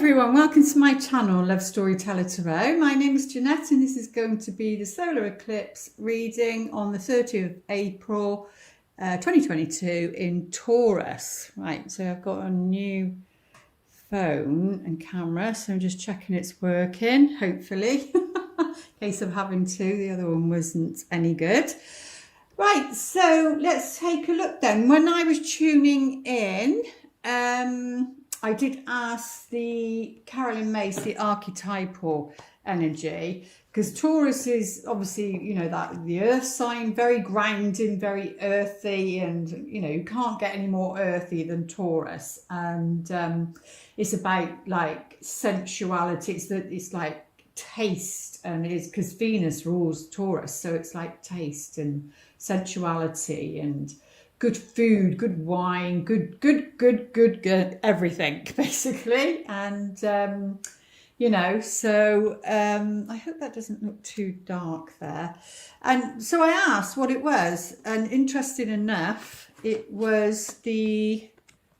everyone, welcome to my channel, Love Storyteller Tarot. My name is Jeanette and this is going to be the solar eclipse reading on the 30th of April 2022 in Taurus. Right, so I've got a new phone and camera, so I'm just checking it's working, hopefully, in case of having to. The other one wasn't any good. Right, so let's take a look then. When I was tuning in, I did ask the Carolyn Mace, the archetypal energy, because Taurus is obviously, you know, that the earth sign, very grounding, very earthy, and, you know, you can't get any more earthy than Taurus. And it's about like sensuality. It's like taste, and it is because Venus rules Taurus, so it's like taste and sensuality and good food, good wine, good everything basically. And you know, so I hope that doesn't look too dark there. And so I asked what it was, and interesting enough, it was the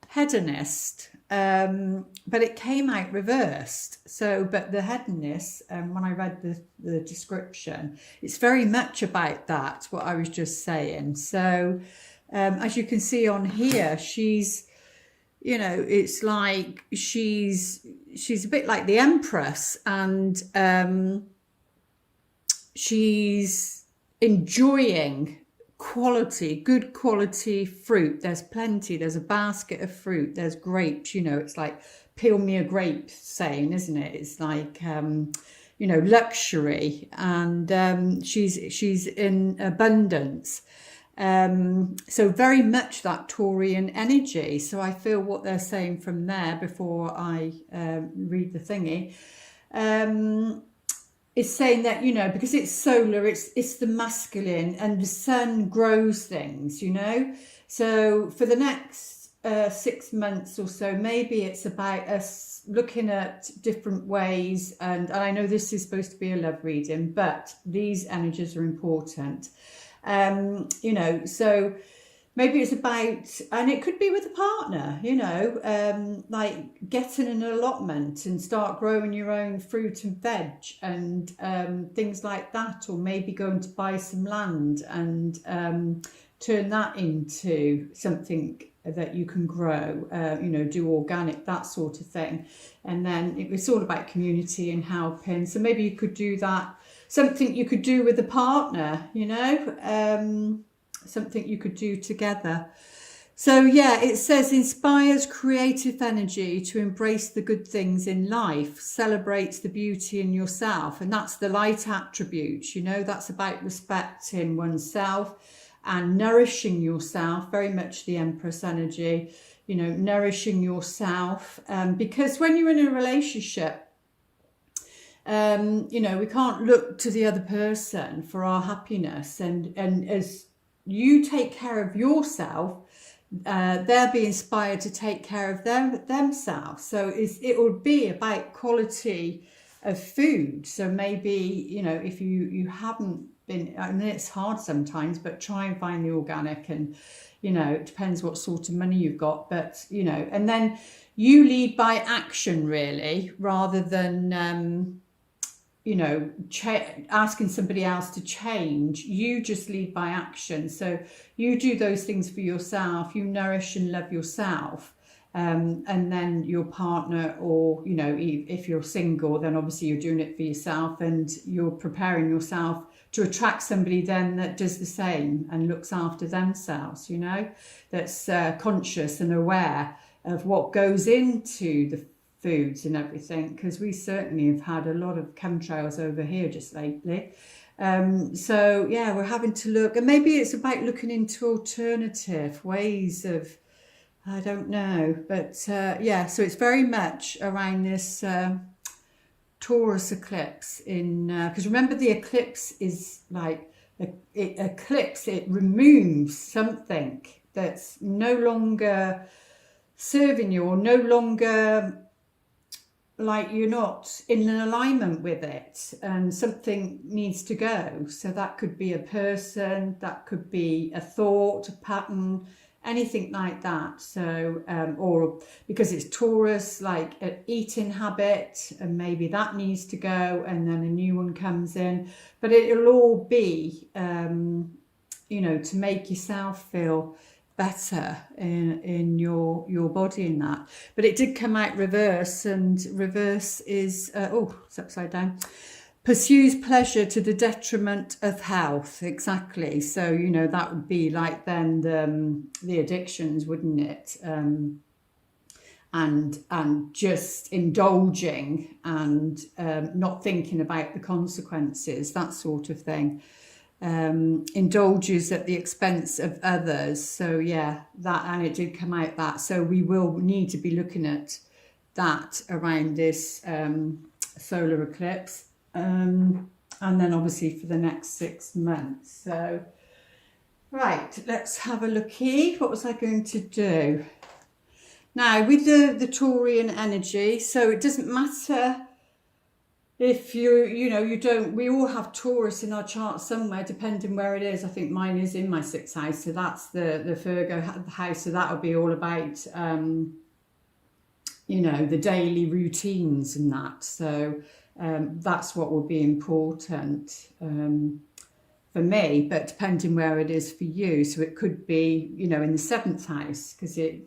hedonist, but it came out reversed. So, but the hedonist, when I read the description, it's very much about that, what I was just saying. So as you can see on here, she's, you know, it's like she's a bit like the Empress, and she's enjoying good quality fruit. There's plenty. There's a basket of fruit. There's grapes. You know, it's like peel me a grape saying, isn't it? It's like you know, luxury, and she's in abundance. So very much that Taurian energy. So I feel what they're saying from there before I read the thingy. It's saying that, you know, because it's solar, it's the masculine, and the sun grows things, you know. So for the next 6 months or so, maybe it's about us looking at different ways. And I know this is supposed to be a love reading, but these energies are important. You know, so maybe it's about, and it could be with a partner, you know, like getting an allotment and start growing your own fruit and veg and things like that, or maybe going to buy some land and turn that into something that you can grow, you know, do organic, that sort of thing. And then it's all about community and helping. So maybe you could do that. Something you could do with a partner, you know, something you could do together. So yeah, it says inspires creative energy to embrace the good things in life, celebrates the beauty in yourself. And that's the light attributes, you know, that's about respecting oneself and nourishing yourself, very much the Empress energy, you know, nourishing yourself. Because when you're in a relationship, you know, we can't look to the other person for our happiness, and as you take care of yourself, they'll be inspired to take care of themselves. So it will be about quality of food. So maybe, you know, if you haven't been, I mean, it's hard sometimes, but try and find the organic, and, you know, it depends what sort of money you've got, but, you know, and then you lead by action really, rather than you know, asking somebody else to change. You just lead by action. So you do those things for yourself, you nourish and love yourself, and then your partner, or, you know, if you're single, then obviously you're doing it for yourself, and you're preparing yourself to attract somebody then that does the same and looks after themselves, you know, that's conscious and aware of what goes into the foods and everything, because we certainly have had a lot of chemtrails over here just lately. So yeah, we're having to look, and maybe it's about looking into alternative ways of, I don't know, but yeah, so it's very much around this Taurus eclipse in, because remember the eclipse is like, it removes something that's no longer serving you, or no longer, like, you're not in an alignment with it, and something needs to go. So that could be a person, that could be a thought, a pattern, anything like that. So, or because it's Taurus, like an eating habit, and maybe that needs to go, and then a new one comes in. But it'll all be, you know, to make yourself feel better in your body in that. But it did come out reverse, and reverse is oh, it's upside down. Pursues pleasure to the detriment of health. Exactly. So, you know, that would be like then the addictions, wouldn't it? And just indulging and not thinking about the consequences, that sort of thing. Indulges at the expense of others. So yeah, that, and it did come out that. So we will need to be looking at that around this solar eclipse. And then obviously for the next 6 months. So, right, let's have a looky. What was I going to do? Now, with the Taurian energy, so it doesn't matter if you know, you don't, we all have Taurus in our chart somewhere, depending where it is. I think mine is in my 6th house, so that's the Virgo house, so that'll be all about, you know, the daily routines and that. So that's what will be important for me, but depending where it is for you. So it could be, you know, in the 7th house, because it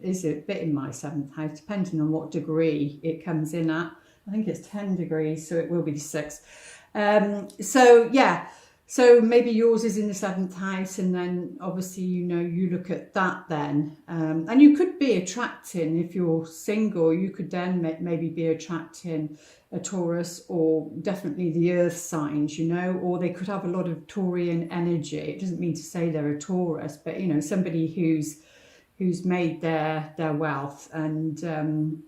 is a bit in my 7th house, depending on what degree it comes in at. I think it's 10 degrees, so it will be the 6th. So yeah, so maybe yours is in the 7th house, and then obviously, you know, you look at that then. And you could be attracting, if you're single, you could then maybe be attracting a Taurus, or definitely the earth signs, you know, or they could have a lot of Taurian energy. It doesn't mean to say they're a Taurus, but, you know, somebody who's made their wealth and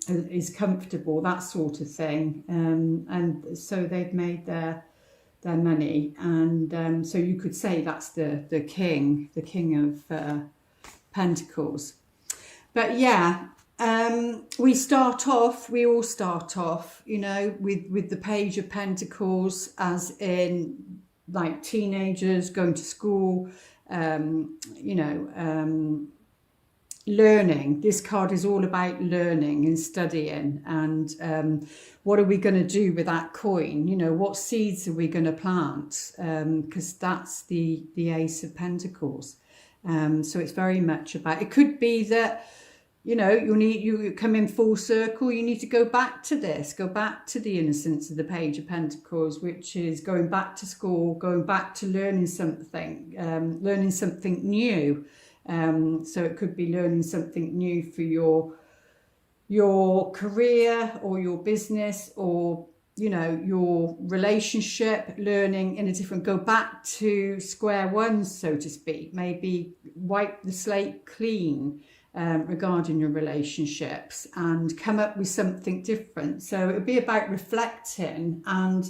is comfortable, that sort of thing. And so they've made their money, and so you could say that's the king of Pentacles. But yeah, we all start off, you know, with the Page of Pentacles, as in like teenagers going to school, you know, learning. This card is all about learning and studying, and what are we going to do with that coin? You know, what seeds are we going to plant? Because that's the Ace of Pentacles. So it's very much about, it could be that, you know, you come in full circle, you need to go back to this, go back to the innocence of the Page of Pentacles, which is going back to school, going back to learning something new. So it could be learning something new for your career or your business, or, you know, your relationship, learning in a different, go back to square one, so to speak, maybe wipe the slate clean regarding your relationships and come up with something different. So it would be about reflecting and,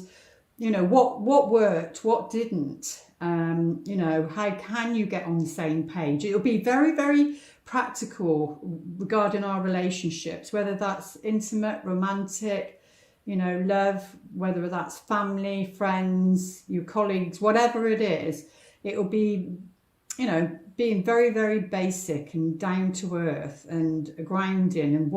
you know, what worked, what didn't. You know, how can you get on the same page? It'll be very, very practical regarding our relationships, whether that's intimate, romantic, you know, love, whether that's family, friends, your colleagues, whatever it is. It'll be, you know, being very, very basic and down to earth and grounding, and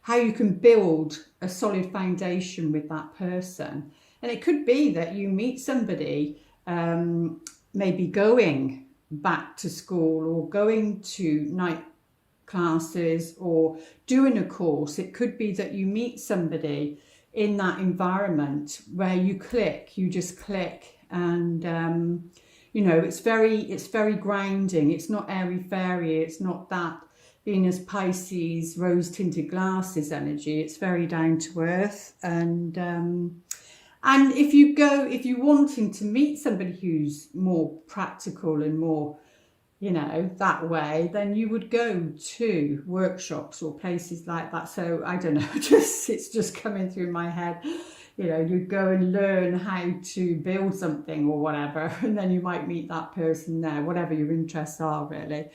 how you can build a solid foundation with that person. And it could be that you meet somebody, maybe going back to school or going to night classes or doing a course. It could be that you meet somebody in that environment where you just click, and you know, it's very grounding. It's not airy fairy. It's not that Venus Pisces rose tinted glasses energy. It's very down to earth. And if you're wanting to meet somebody who's more practical and more, you know, that way, then you would go to workshops or places like that. So I don't know, it's just coming through my head. You know, you go and learn how to build something or whatever, and then you might meet that person there, whatever your interests are, really.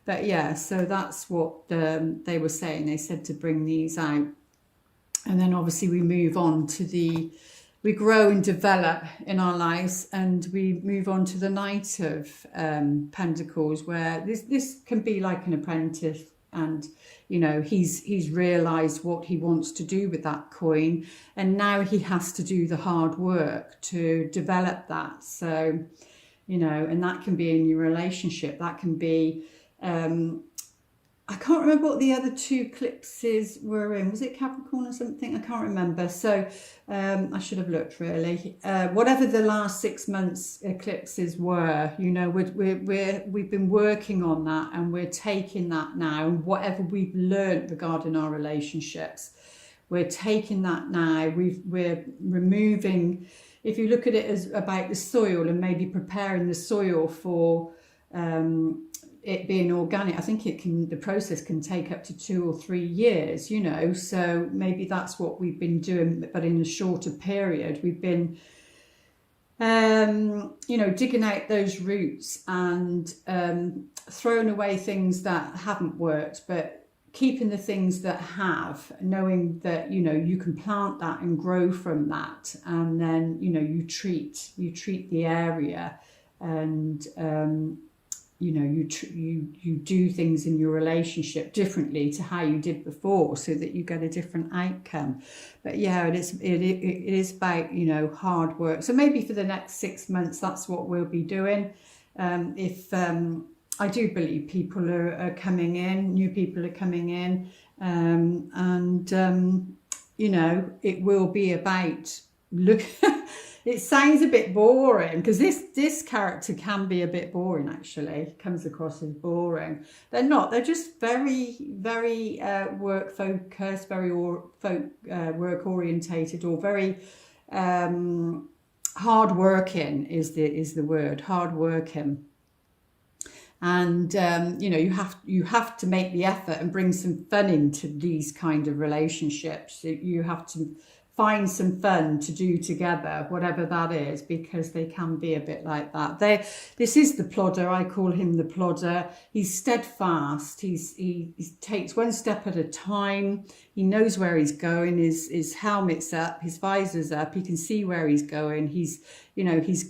But yeah, so that's what they were saying. They said to bring these out. And then obviously we move on to the we grow and develop in our lives, and we move on to the Knight of Pentacles, where this can be like an apprentice, and you know, he's realized what he wants to do with that coin, and now he has to do the hard work to develop that. So, you know, and that can be in your relationship, that can be I can't remember what the other two eclipses were in. Was it Capricorn or something? I can't remember. So I should have looked, really. Whatever the last 6 months eclipses were, you know, we've been working on that, and we're taking that now. And whatever we've learned regarding our relationships, we're taking that now. We're removing, if you look at it as about the soil and maybe preparing the soil for it being organic, I think the process can take up to 2 or 3 years, you know, so maybe that's what we've been doing, but in a shorter period. We've been, you know, digging out those roots and throwing away things that haven't worked, but keeping the things that have, knowing that, you know, you can plant that and grow from that, and then, you know, you treat the area, and you know, you do things in your relationship differently to how you did before, so that you get a different outcome. But yeah, it is about, you know, hard work. So maybe for the next 6 months, that's what we'll be doing. I do believe people are coming in, new people are coming in, and you know, it will be about look. It sounds a bit boring, because this character can be a bit boring, actually. Comes across as boring. They're not. They're just very, very work focused, very work orientated, or very hard working is the word, hard working. And you know, you have to make the effort and bring some fun into these kind of relationships. You have to find some fun to do together, whatever that is, because they can be a bit like that. This is the plodder. I call him the plodder. He's steadfast. He takes one step at a time. He knows where he's going. His helmet's up, his visor's up. He can see where he's going. He's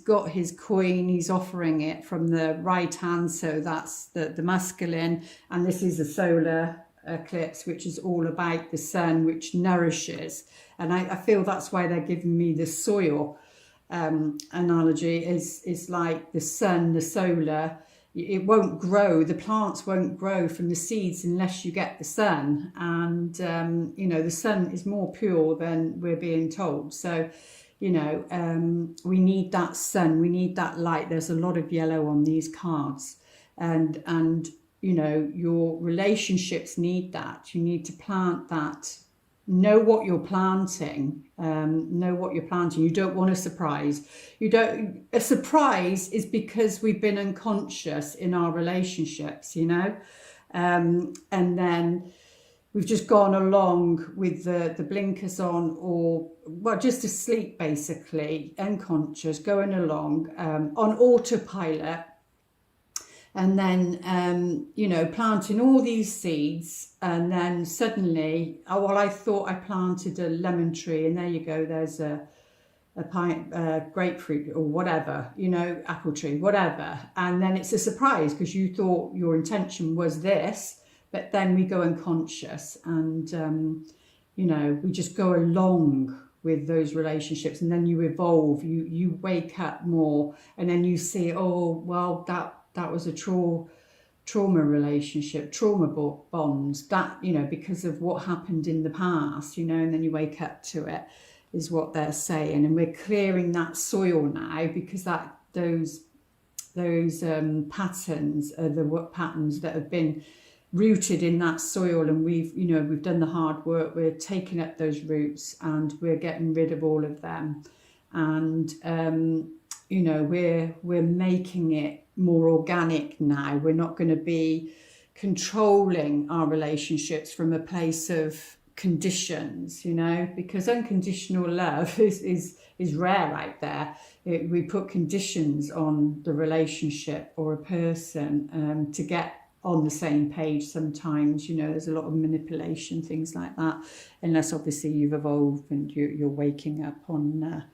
got his coin. He's offering it from the right hand, so that's the masculine. And this is a solar eclipse, which is all about the sun, which nourishes. And I feel that's why they're giving me the soil analogy, is like the sun, the solar. It won't grow, the plants won't grow from the seeds unless you get the sun. And you know, the sun is more pure than we're being told. So, you know, we need that sun, we need that light. There's a lot of yellow on these cards, and you know, your relationships need that. You need to plant that. Know what you're planting. Know what you're planting. You don't want a surprise. A surprise is because we've been unconscious in our relationships, you know, and then we've just gone along with the blinkers on, or well, just asleep, basically, unconscious, going along on autopilot. And then, you know, planting all these seeds, and then suddenly, oh, well, I thought I planted a lemon tree, and there you go, there's a grapefruit or whatever, you know, apple tree, whatever. And then it's a surprise, because you thought your intention was this, but then we go unconscious, and, you know, we just go along with those relationships, and then you evolve, you wake up more, and then you see, oh, well, that was a trauma relationship, trauma bonds, that, you know, because of what happened in the past, you know, and then you wake up to it, is what they're saying. And we're clearing that soil now, because those patterns are the patterns that have been rooted in that soil, and we've done the hard work. We're taking up those roots, and we're getting rid of all of them, and you know, we're making it more organic now. We're not going to be controlling our relationships from a place of conditions, you know, because unconditional love is rare out there. We put conditions on the relationship or a person to get on the same page. Sometimes, you know, there's a lot of manipulation, things like that, unless obviously you've evolved and you're waking up on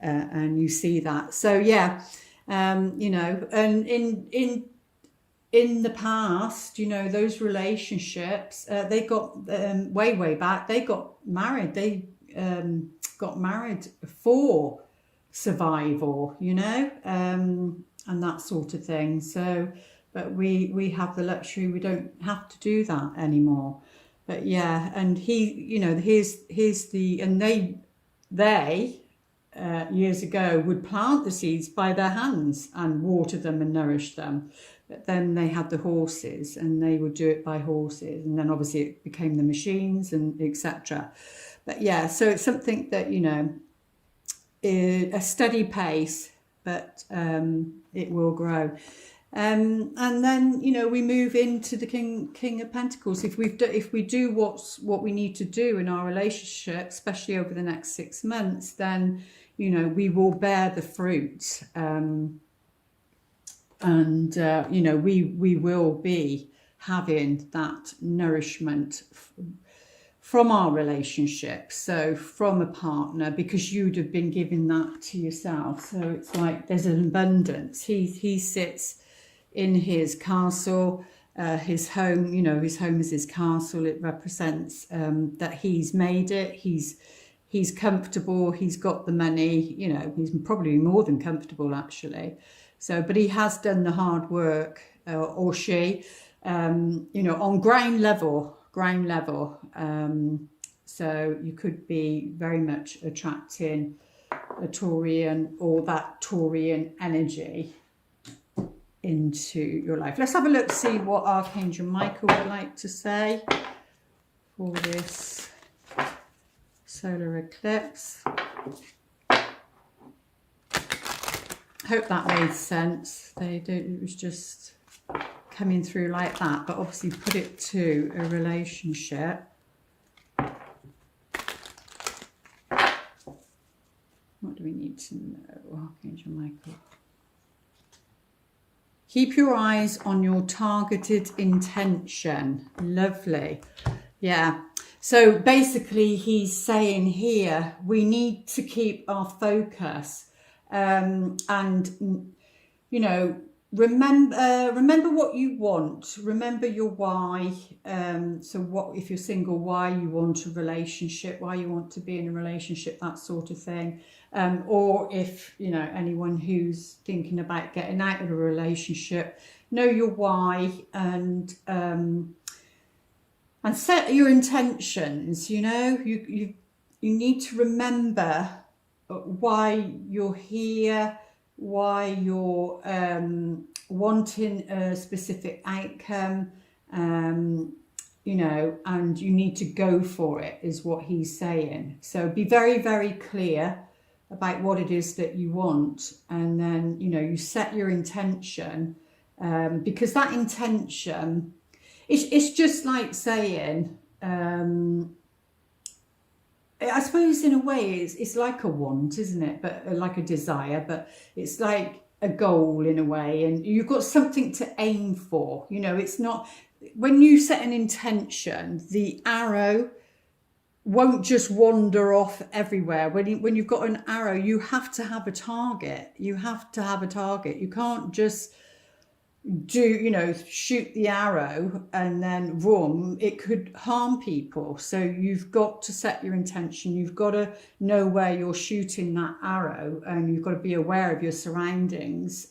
and you see that. So yeah, you know, and in the past, you know, those relationships, they got way back, they got married. They got married for survival, you know, and that sort of thing. So, but we have the luxury, we don't have to do that anymore. But yeah, and he, you know, here's the, and they years ago would plant the seeds by their hands and water them and nourish them. But then they had the horses and they would do it by horses, and then obviously it became the machines and etc. But yeah, so it's something that, you know, a steady pace, but it will grow. And then, you know, we move into the King of Pentacles. If we do what we need to do in our relationship, especially over the next 6 months, then, you know, we will bear the fruit, and you know, we will be having that nourishment from our relationship, so from a partner, because you'd have been giving that to yourself. So it's like there's an abundance. He sits in his castle, his home, you know, his home is his castle. It represents that he's made it. He's comfortable. He's got the money. You know, he's probably more than comfortable actually. So, but he has done the hard work, or she, you know, on ground level. So you could be very much attracting a Taurian, or that Taurian energy into your life. Let's have a look, see what Archangel Michael would like to say for this solar eclipse. Hope that made sense. It was just coming through like that, but obviously put it to a relationship. What do we need to know, Archangel Michael? Keep your eyes on your targeted intention. Lovely. Yeah. So basically he's saying here, we need to keep our focus, and, you know, remember what you want, remember your why. So what, if you're single, why you want a relationship, why you want to be in a relationship, that sort of thing. Or if, you know, anyone who's thinking about getting out of a relationship, know your why, and set your intentions. You know, you need to remember why you're here, why you're wanting a specific outcome, you know, and you need to go for it, is what he's saying. So be very, very clear about what it is that you want, and then, you know, you set your intention, because that intention, it's just like saying, I suppose in a way it's like a want, isn't it? But like a desire, but it's like a goal in a way, and you've got something to aim for. You know, it's not, when you set an intention, the arrow won't just wander off everywhere. When you've got an arrow, you have to have a target. You have to have a target. You can't just shoot the arrow and then vroom, it could harm people. So you've got to set your intention. You've got to know where you're shooting that arrow, and you've got to be aware of your surroundings.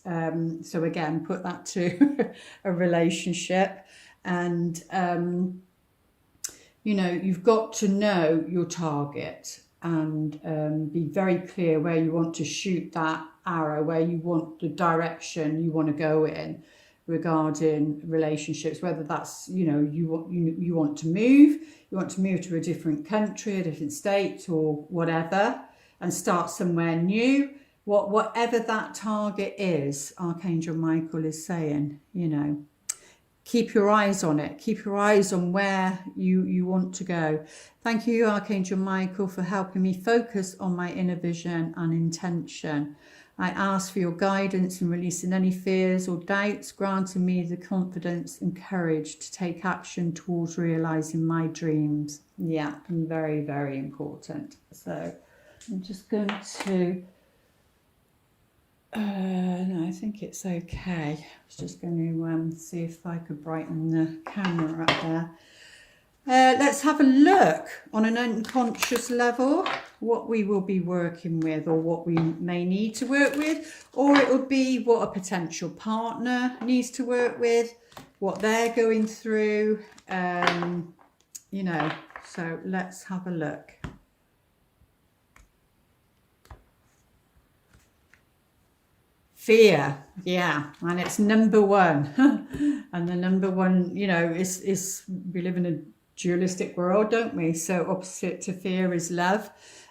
So again, put that to a relationship, and you've got to know your target, and be very clear where you want to shoot that arrow, where you want the direction you want to go in regarding relationships, whether that's, you want to move to a different country, a different state, or whatever, and start somewhere new. Whatever that target is, Archangel Michael is saying, keep your eyes on it. Keep your eyes on where you want to go. Thank you, Archangel Michael, for helping me focus on my inner vision and intention. I ask for your guidance in releasing any fears or doubts, granting me the confidence and courage to take action towards realizing my dreams. Yeah, very, very important. So I'm just going to No, I think it's okay. I was just going to see if I could brighten the camera up there. Let's have a look on an unconscious level what we will be working with, or what we may need to work with, or it will be what a potential partner needs to work with, what they're going through, you know. So let's have a look. Fear, yeah, and it's number one. And the number one, you know, is we live in a dualistic world, don't we? So opposite to fear is love,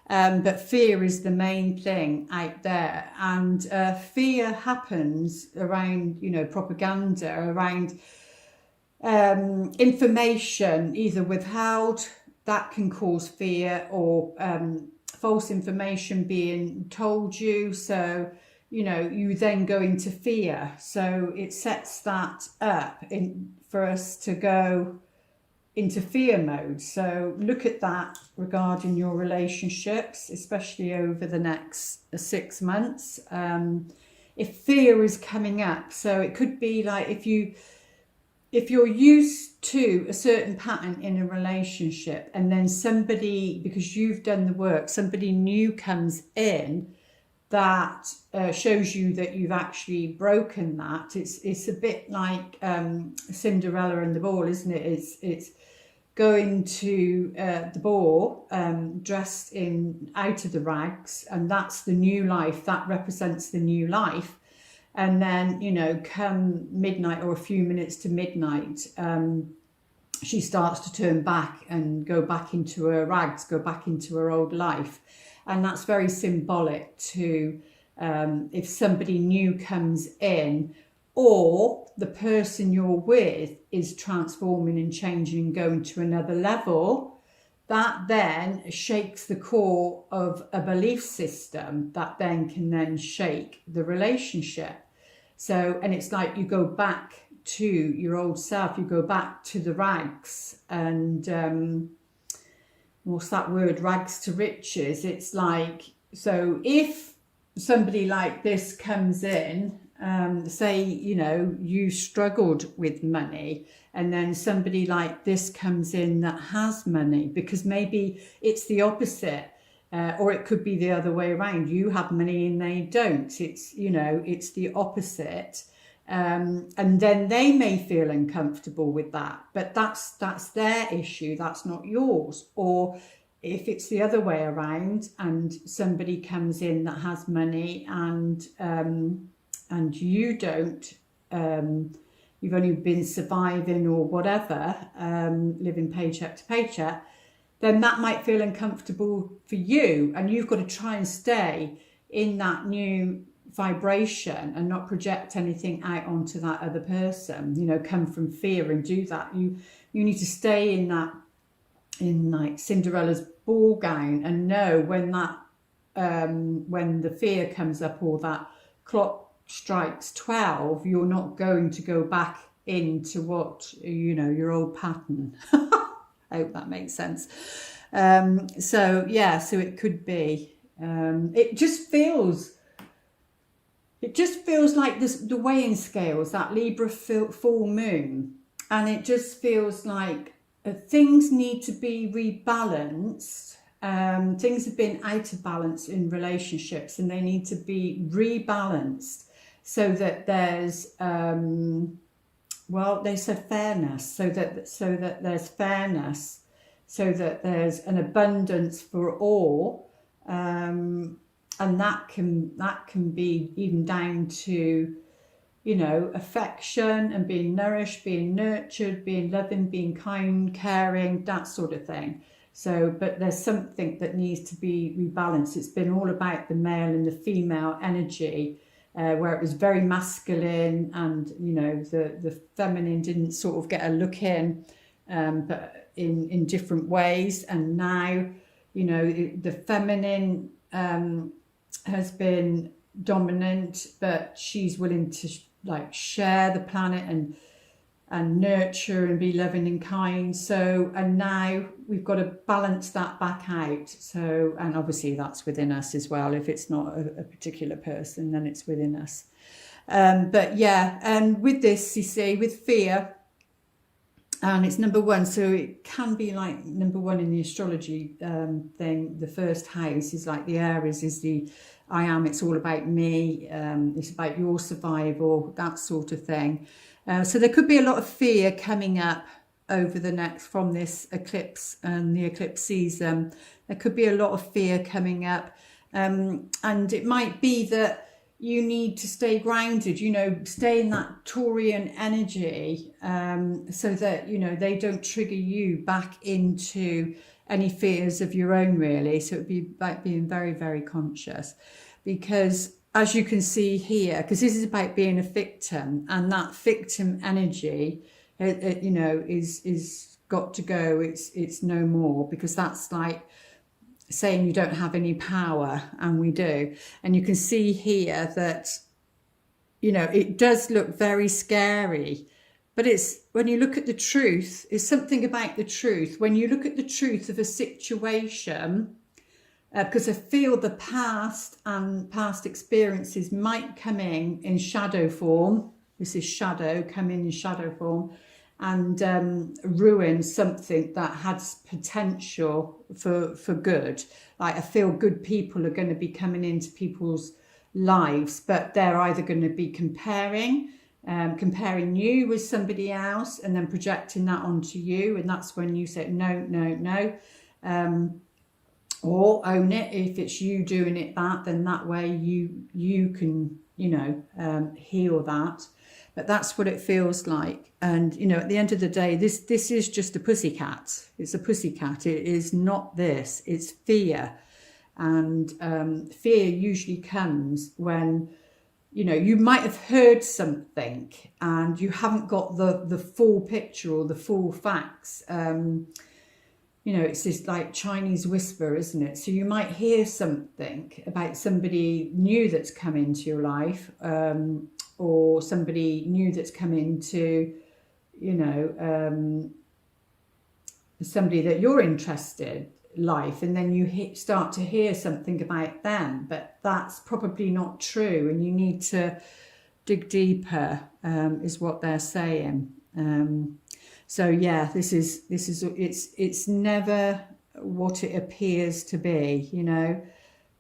but fear is the main thing out there, and fear happens around, you know, propaganda, around information either withheld that can cause fear, or false information being told you, so you know you then go into fear. So it sets that up for us to go into fear mode. So look at that regarding your relationships, especially over the next 6 months. If fear is coming up, so it could be like if you're used to a certain pattern in a relationship, and then somebody, because you've done the work, somebody new comes in that shows you that you've actually broken that. It's a bit like Cinderella and the ball, isn't it? It's going to the ball dressed in out of the rags, and that's the new life, that represents the new life. And then, you know, come midnight or a few minutes to midnight, she starts to turn back and go back into her rags, go back into her old life. And that's very symbolic to if somebody new comes in, or the person you're with is transforming and changing and going to another level, that then shakes the core of a belief system that then can then shake the relationship. So, and it's like you go back to your old self, you go back to the rags, and what's that word, rags to riches. It's like, so if somebody like this comes in, say, you know, you struggled with money, and then somebody like this comes in that has money, because maybe it's the opposite, or it could be the other way around. You have money and they don't. It's, you know, it's the opposite. And then they may feel uncomfortable with that, but that's their issue, that's not yours. Or if it's the other way around, and somebody comes in that has money, and you don't, you've only been surviving or whatever, living paycheck to paycheck, then that might feel uncomfortable for you, and you've got to try and stay in that new vibration and not project anything out onto that other person, you know, come from fear and do that. You need to stay in that, in like Cinderella's ball gown, and know when that when the fear comes up, or that clock strikes 12, you're not going to go back into what, you know, your old pattern. I hope that makes sense. So yeah, so it could be, it just feels like this, the weighing scales, that Libra full moon, and it just feels like things need to be rebalanced. Things have been out of balance in relationships, and they need to be rebalanced, so that there's well, they said fairness, so that there's fairness, so that there's an abundance for all, and that can be even down to, you know, affection and being nourished, being nurtured, being loving, being kind, caring, that sort of thing. So, but there's something that needs to be rebalanced. It's been all about the male and the female energy, where it was very masculine, and, you know, the feminine didn't sort of get a look in, but in different ways. And now, you know, the feminine has been dominant, but she's willing to like share the planet and and nurture and be loving and kind. So, and now we've got to balance that back out. So, and obviously that's within us as well. If it's not a particular person, then it's within us. But yeah, and with this, you see, with fear, and it's number one, so it can be like number one in the astrology thing. The first house is like the Aries, is the I am, it's all about me, it's about your survival, that sort of thing. So there could be a lot of fear coming up over the next, from this eclipse and the eclipse season. There could be a lot of fear coming up, and it might be that you need to stay grounded, you know, stay in that Taurian energy, so that, you know, they don't trigger you back into any fears of your own, really. So it'd be about being very, very conscious, because as you can see here, because this is about being a victim, and that victim energy, you know, is got to go. It's no more, because that's like saying you don't have any power, and we do. And you can see here that, you know, it does look very scary, but it's, when you look at the truth, it's something about the truth. When you look at the truth of a situation, because I feel the past and past experiences might come in shadow form. This is shadow, come in shadow form, and ruin something that has potential for good. Like, I feel good people are going to be coming into people's lives, but they're either going to be comparing you with somebody else, and then projecting that onto you, and that's when you say no, no, no, or own it. If it's you doing it, then that way you can, you know, heal that. But that's what it feels like. And, you know, at the end of the day, this is just a pussycat. It's a pussycat. It is not this. It's fear. And fear usually comes when, you know, you might have heard something and you haven't got the full picture or the full facts. You know, it's this like Chinese whisper, isn't it? So you might hear something about somebody new that's come into your life, or somebody new that's come into, you know, somebody that you're interested life, and then you start to hear something about them, but that's probably not true, and you need to dig deeper, is what they're saying. So yeah, it's never what it appears to be, you know.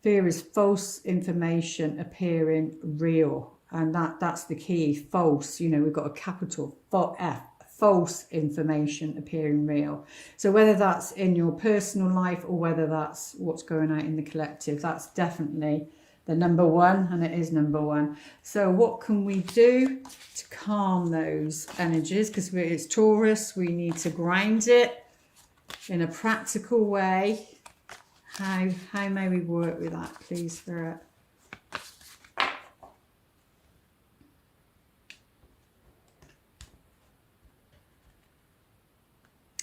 Fear is false information appearing real. And that's the key, false. You know, we've got a capital F, false information appearing real. So whether that's in your personal life or whether that's what's going out in the collective, that's definitely the number one, and it is number one. So what can we do to calm those energies? Because it's Taurus, we need to ground it in a practical way. How may we work with that, please, Spirit?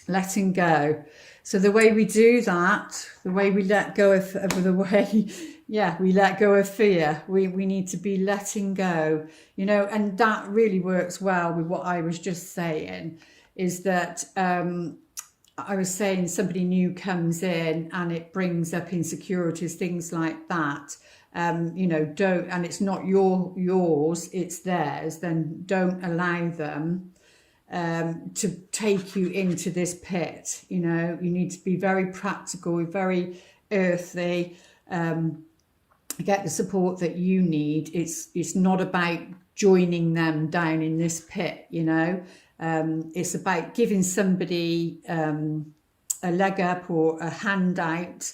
Letting go. So the way we do that, the way we let go of the way, yeah, we let go of fear. We need to be letting go, you know, and that really works well with what I was just saying, is that I was saying somebody new comes in and it brings up insecurities, things like that. You know, don't, and it's not yours, it's theirs, then don't allow them to take you into this pit. You know, you need to be very practical, very earthy, get the support that you need. It's not about joining them down in this pit, you know. It's about giving somebody a leg up or a handout,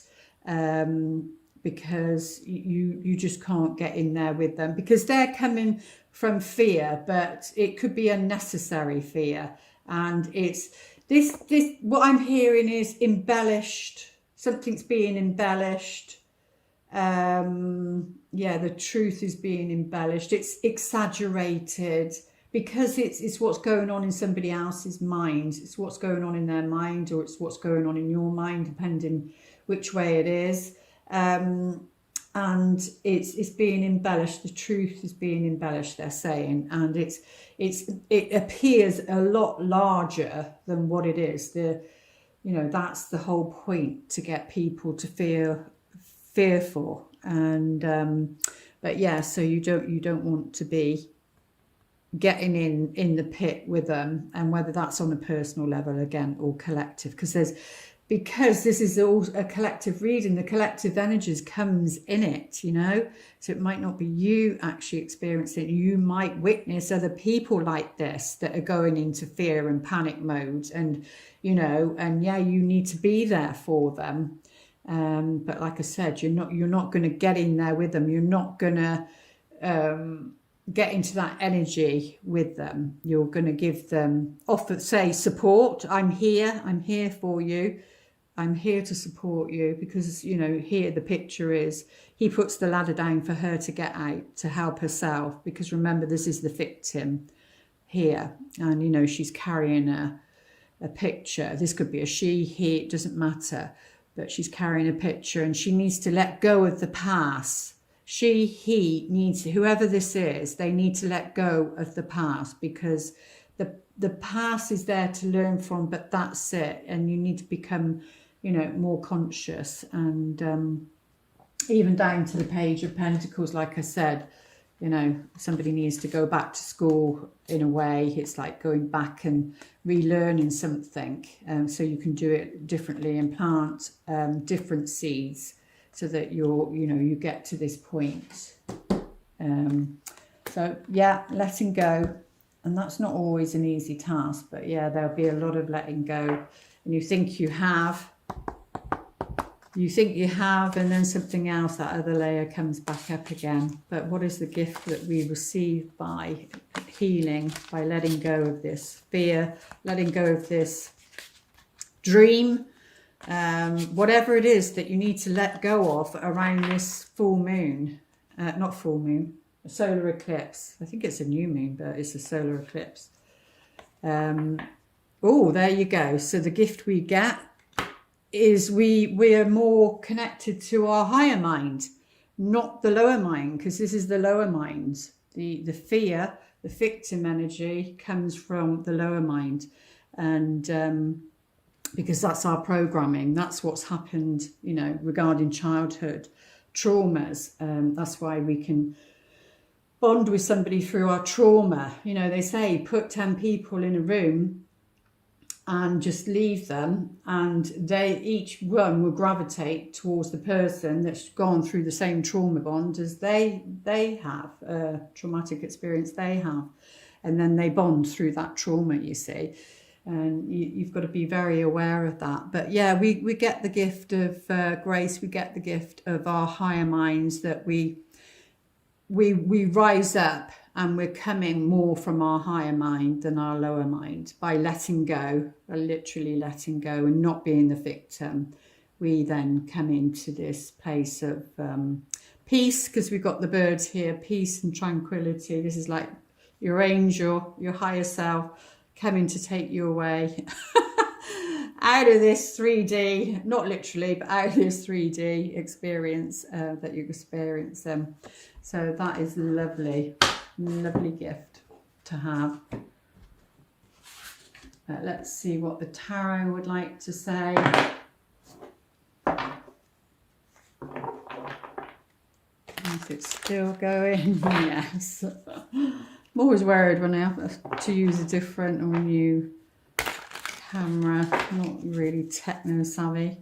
because you just can't get in there with them, because they're coming from fear, but it could be unnecessary fear. And it's this what I'm hearing is embellished. Something's being embellished. Yeah, the truth is being embellished. It's exaggerated, because it's what's going on in somebody else's mind. It's what's going on in their mind, or it's what's going on in your mind, depending which way it is. And and it's being embellished. The truth is being embellished, they're saying, and it appears a lot larger than what it is. That's the whole point, to get people to feel fearful. And but yeah, so you don't want to be getting in the pit with them, and whether that's on a personal level again or collective, because this is all a collective reading, the collective energies comes in it, so it might not be you actually experiencing it. You might witness other people like this that are going into fear and panic mode, and and yeah, you need to be there for them. But like I said, you're not going to get in there with them. You're not going to get into that energy with them. You're going to give them, say, support. I'm here for you. I'm here to support you, because here the picture is, he puts the ladder down for her to get out, to help herself, because remember, this is the victim here, and she's carrying a picture. This could be a she, he, it doesn't matter, but she's carrying a picture, and she needs to let go of the past. She, he needs, whoever this is, they need to let go of the past, because the past is there to learn from, but that's it. And you need to become, more conscious. And even down to the Page of Pentacles, like I said, somebody needs to go back to school in a way. It's like going back and relearning something. So you can do it differently and plant different seeds, so that you get to this point. So yeah, letting go. And that's not always an easy task, but yeah, there'll be a lot of letting go. And you think you have, and then something else, that other layer comes back up again. But what is the gift that we receive by healing, by letting go of this fear, letting go of this dream, whatever it is that you need to let go of around this full moon, not full moon, a solar eclipse. I think it's a new moon, but it's a solar eclipse. Oh, there you go. So the gift we get is we are more connected to our higher mind, not the lower mind, because this is the lower mind. The fear, the victim energy comes from the lower mind, and because that's our programming, that's what's happened, regarding childhood traumas. That's why we can bond with somebody through our trauma. They say put 10 people in a room and just leave them, and each one will gravitate towards the person that's gone through the same trauma bond as they have, traumatic experience they have, and then they bond through that trauma, you see. And you've got to be very aware of that. But yeah, we get the gift of grace. We get the gift of our higher minds, that we rise up, and we're coming more from our higher mind than our lower mind, by letting go, by literally letting go and not being the victim. We then come into this place of peace, because we've got the birds here, peace and tranquility. This is like your angel, your higher self, coming to take you away out of this 3D, not literally, but out of this 3D experience that you experience. So that is lovely, lovely gift to have. Let's see what the tarot would like to say. Is it still going? Yes. I'm always worried when I have to use a different or a new camera. I'm not really techno savvy.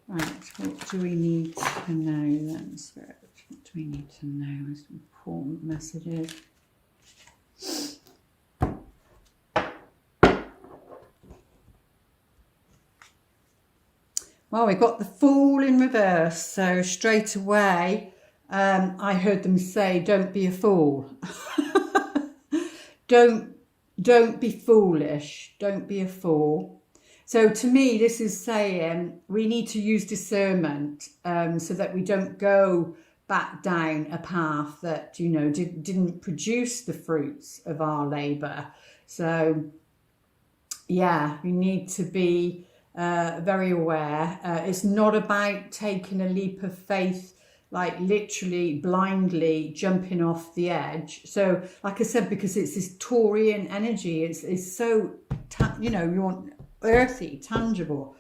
Right, what do we need to know then, Spirit? What do we need to know as important messages? Well, we got the Fool in reverse, so straight away I heard them say, don't be a fool. Don't be foolish, don't be a fool. So to me, this is saying we need to use discernment so that we don't go back down a path that, you know, didn't produce the fruits of our labor. So yeah, you need to be very aware. It's not about taking a leap of faith, like literally blindly jumping off the edge. So like I said, because it's this Taurian energy, it's so, you know, you want earthy, tangible.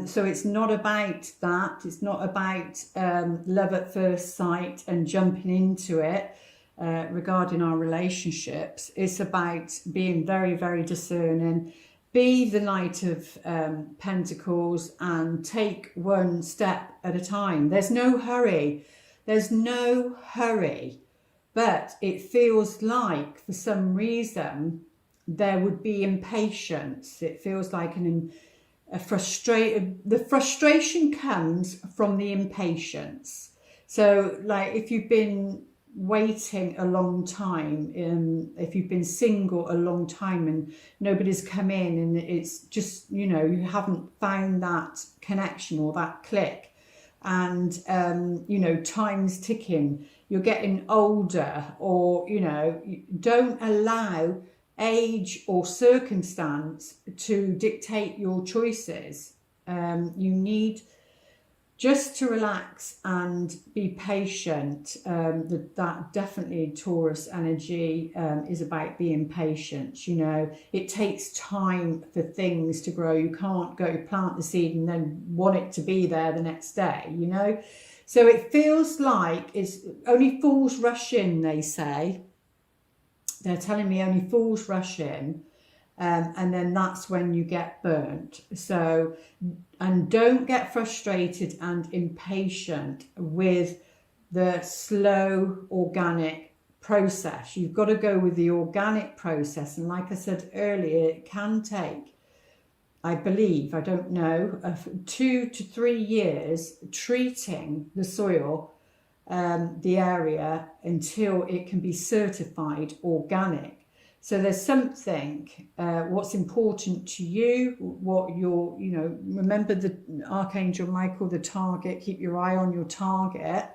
So it's not about that. It's not about love at first sight and jumping into it regarding our relationships. It's about being very, very discerning. Be the Knight of Pentacles and take one step at a time. There's no hurry. There's no hurry. But it feels like for some reason there would be impatience. It feels like the frustration comes from the impatience. So like if you've been waiting a long time, if you've been single a long time and nobody's come in, and it's just, you know, you haven't found that connection or that click, and you know, time's ticking, you're getting older, or, you know, don't allow age or circumstance to dictate your choices. You need just to relax and be patient. That definitely Taurus energy is about being patient. You know, it takes time for things to grow. You can't go plant the seed and then want it to be there the next day, you know. So it feels like it's only fools rush in, they say. They're telling me only fools rush in, and then that's when you get burnt. So, and don't get frustrated and impatient with the slow organic process. You've got to go with the organic process. And like I said earlier, it can take, I believe, I don't know, 2 to 3 years treating the soil, the area, until it can be certified organic. So there's something, what's important to you, what you're, you know, remember the Archangel Michael, the target, keep your eye on your target.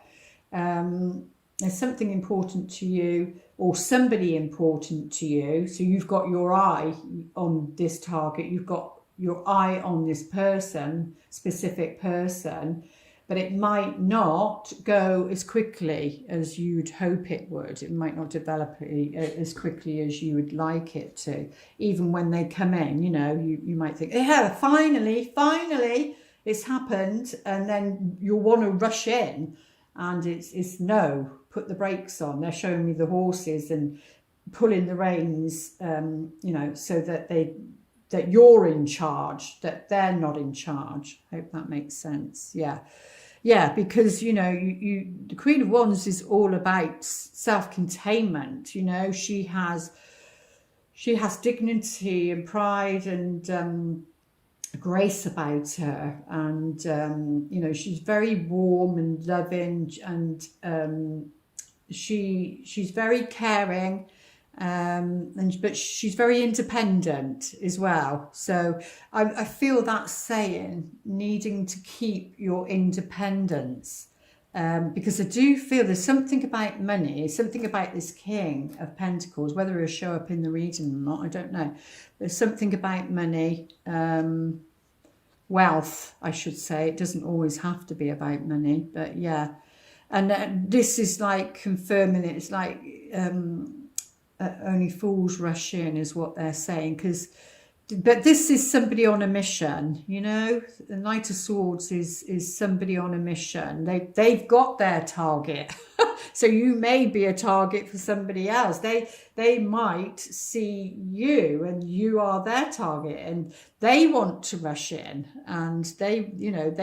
There's something important to you, or somebody important to you. So you've got your eye on this target, you've got your eye on this person, specific person, but it might not go as quickly as you'd hope it would. It might not develop as quickly as you would like it to. Even when they come in, you know, you might think, yeah, finally, it's happened. And then you'll want to rush in, and it's no, put the brakes on. They're showing me the horses and pulling the reins, you know, so that that you're in charge, that they're not in charge. Hope that makes sense. Yeah, because, you know, the Queen of Wands is all about self-containment. You know, she has dignity and pride and grace about her, and you know, she's very warm and loving, and she's very caring. But she's very independent as well. So I feel that saying, needing to keep your independence, because I do feel there's something about money, something about this King of Pentacles, whether it'll show up in the reading or not, I don't know. There's something about money, wealth, I should say. It doesn't always have to be about money, but yeah. And this is like confirming it. It's like only fools rush in, is what they're saying. But this is somebody on a mission, you know. The Knight of Swords is somebody on a mission. They've got their target. So you may be a target for somebody else. They might see you and you are their target, and they want to rush in, and they, you know,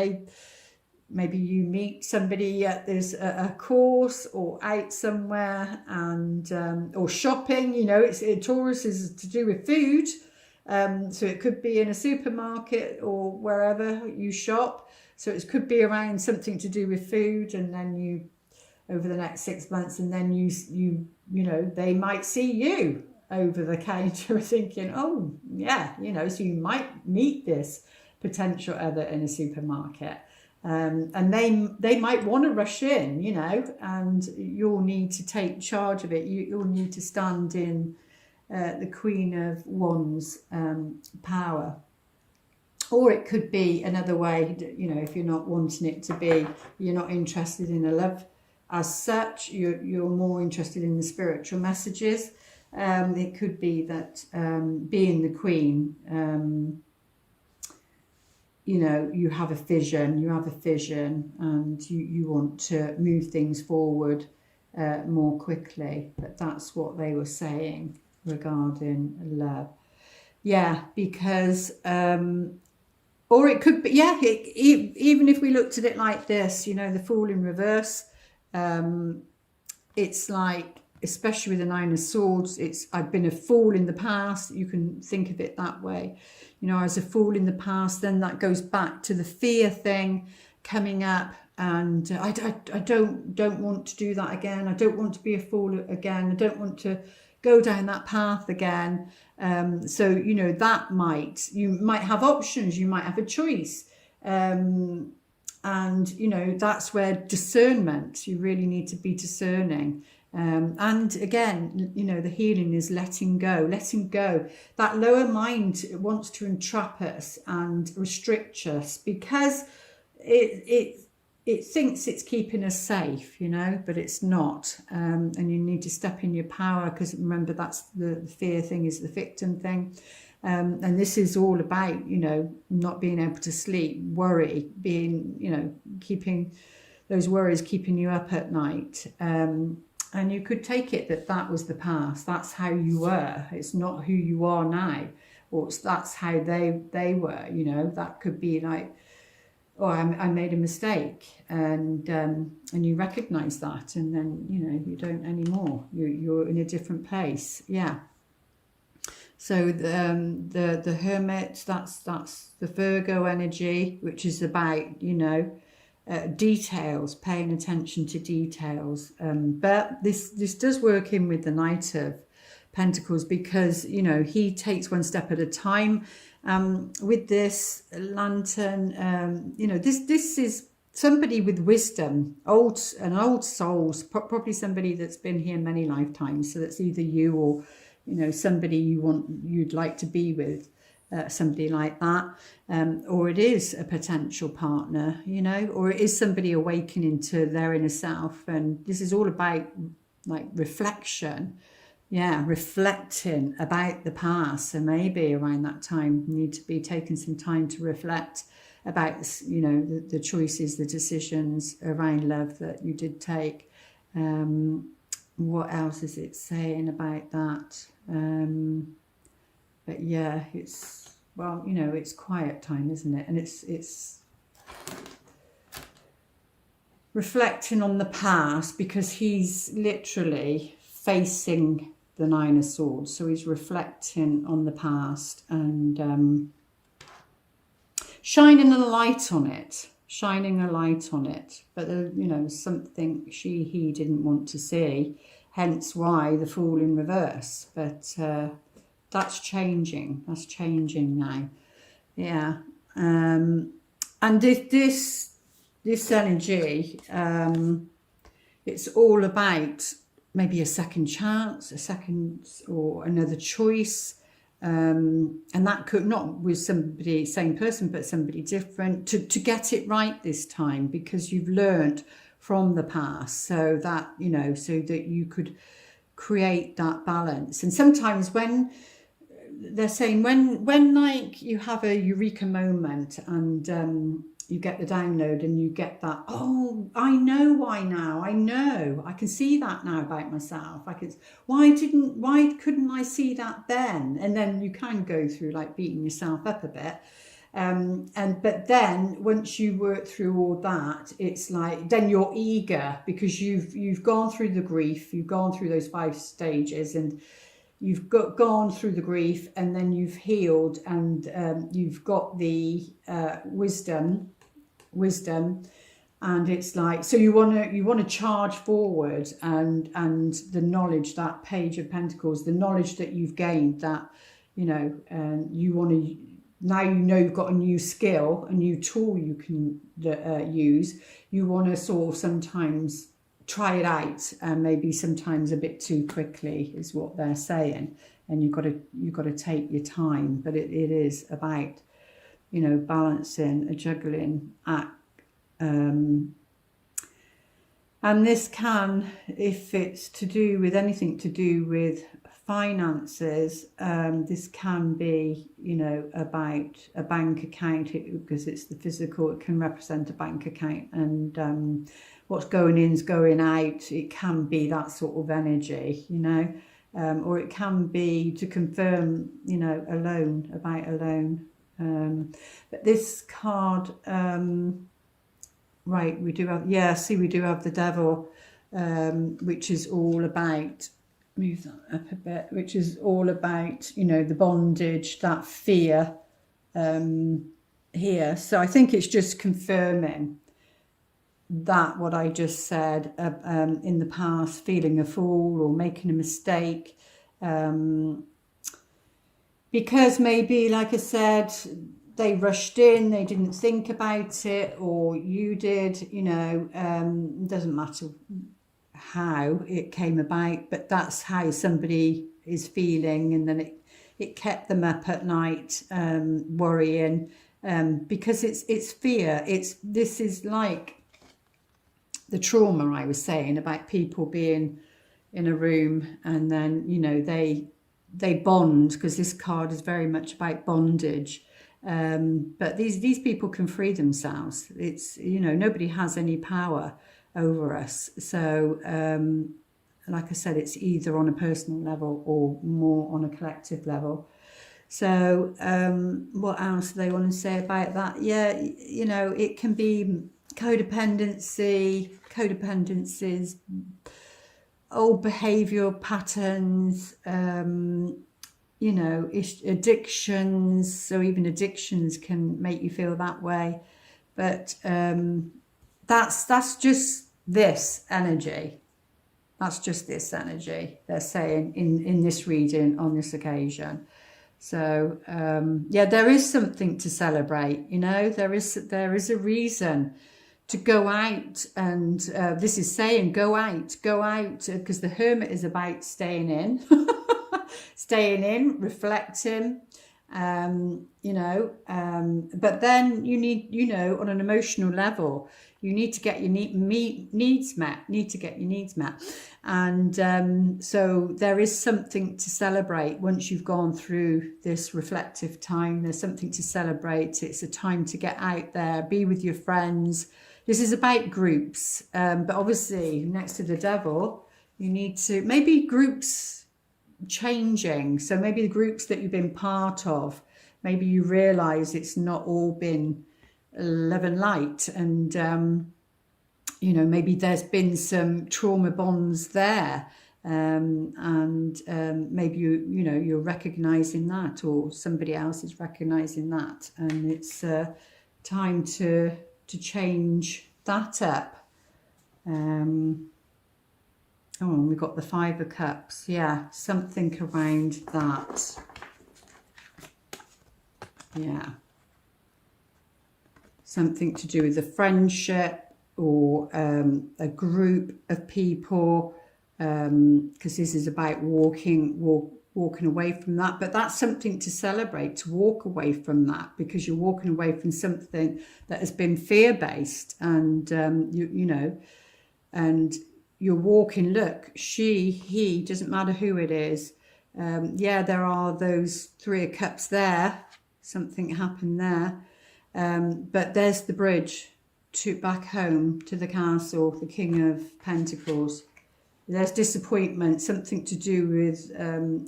maybe you meet somebody at a course or out somewhere, and or shopping. You know, Taurus is to do with food, so it could be in a supermarket or wherever you shop. So it could be around something to do with food, and then you, over the next 6 months, and then you know, they might see you over the counter thinking, oh yeah, you know, so you might meet this potential other in a supermarket. And they might want to rush in, you know, and you'll need to take charge of it. You'll need to stand in the Queen of Wands power. Or it could be another way, you know, if you're not wanting it to be, you're not interested in a love as such, you're more interested in the spiritual messages. It could be that being the Queen, you know, you have a vision, and you want to move things forward more quickly. But that's what they were saying regarding love. Yeah, because, or it could be, yeah, even if we looked at it like this, you know, the Fool in reverse, it's like, especially with the Nine of Swords, I've been a fool in the past. You can think of it that way. You know, I was a fool in the past. Then that goes back to the fear thing coming up. And I don't want to do that again. I don't want to be a fool again. I don't want to go down that path again. So, you know, you might have options. You might have a choice. And, you know, that's where discernment, you really need to be discerning. And again, you know, the healing is letting go. That lower mind wants to entrap us and restrict us because it thinks it's keeping us safe, you know, but it's not. And you need to step in your power, because remember, that's the fear thing, is the victim thing. And this is all about, you know, not being able to sleep, worry, being, you know, keeping those worries keeping you up at night. And you could take it that was the past. That's how you were. It's not who you are now. Or that's how they were, you know. That could be like, oh, I made a mistake. And you recognise that. And then, you know, you don't anymore. You're in a different place. Yeah. So the Hermit, that's the Virgo energy, which is about, you know, details, paying attention to details. But this does work in with the Knight of Pentacles, because, you know, he takes one step at a time. With this Lantern, you know, this is somebody with wisdom, an old soul, probably somebody that's been here many lifetimes. So that's either you or, you know, somebody you'd like to be with. Somebody like that, or it is a potential partner, you know, or it is somebody awakening to their inner self. And this is all about like reflection, yeah, reflecting about the past. So maybe around that time you need to be taking some time to reflect about, you know, the choices, the decisions around love that you did take. What else is it saying about that? But yeah, it's, well, you know, it's quiet time, isn't it? And it's reflecting on the past, because he's literally facing the Nine of Swords. So he's reflecting on the past and shining a light on it. But, you know, something he didn't want to see, hence why the Fool in reverse. But that's changing now. Yeah. And this energy, it's all about maybe a second chance, or another choice. And that could not with somebody, same person, but somebody different, to get it right this time, because you've learned from the past, so that, you know, so that you could create that balance. And sometimes when they're saying, when like you have a eureka moment and you get the download and you get that, oh, I know why now. I can see that now about myself. Why couldn't I see that then? And then you kind of go through like beating yourself up a bit. But then once you work through all that, it's like, then you're eager, because you've gone through the grief, you've gone through those 5 stages, and you've gone through the grief, and then you've healed, and you've got the wisdom, and it's like, so you want to charge forward, and the knowledge, that Page of Pentacles, the knowledge that you've gained, that, you know, and you want to now you know you've got a new skill, a new tool you can use. You want to sort of sometimes try it out, and maybe sometimes a bit too quickly is what they're saying. And you've got to take your time, but it is about, you know, balancing, a juggling act. And this can, if it's to do with anything to do with finances, this can be, you know, about a bank account, because it's the physical. It can represent a bank account, and what's going in is going out. It can be that sort of energy, you know, or it can be to confirm, you know, a loan, about a loan. But this card, right, we do have, yeah, see, we do have the devil, which is all about, move that up a bit, which is all about, you know, the bondage, that fear here. So I think it's just confirming that what I just said, in the past, feeling a fool or making a mistake, because maybe, like I said, they rushed in, they didn't think about it, or you did, you know, doesn't matter how it came about, but that's how somebody is feeling, and then it kept them up at night, worrying, because it's fear. This is like the trauma I was saying about people being in a room, and then, you know, they bond, because this card is very much about bondage. But these people can free themselves. It's, you know, nobody has any power over us. So like I said, it's either on a personal level or more on a collective level. So what else do they want to say about that? Yeah, you know, it can be codependencies, old behavioural patterns, you know, addictions. So even addictions can make you feel that way. But that's just this energy. That's just this energy, they're saying in this reading on this occasion. So yeah, there is something to celebrate, you know, there is a reason to go out, and this is saying go out, because the Hermit is about staying in, reflecting, you know, but then you need, you know, on an emotional level, you need to get your needs met, and so there is something to celebrate once you've gone through this reflective time. There's something to celebrate. It's a time to get out there, be with your friends. This is about groups, but obviously next to the devil, you need to, maybe groups changing. So maybe the groups that you've been part of, maybe you realize it's not all been love and light, and you know, maybe there's been some trauma bonds there, and maybe you know, you're recognizing that, or somebody else is recognizing that, and it's time to change that up. Oh, we've got the 5 of Cups. Yeah, something around that. Yeah, something to do with a friendship, or a group of people, because this is about walking away from that. But that's something to celebrate, to walk away from that, because you're walking away from something that has been fear-based, and you know, and you're walking, look, he, doesn't matter who it is. Yeah, there are those 3 of Cups there, something happened there, but there's the bridge to back home to the castle, the King of Pentacles. There's disappointment, something to do with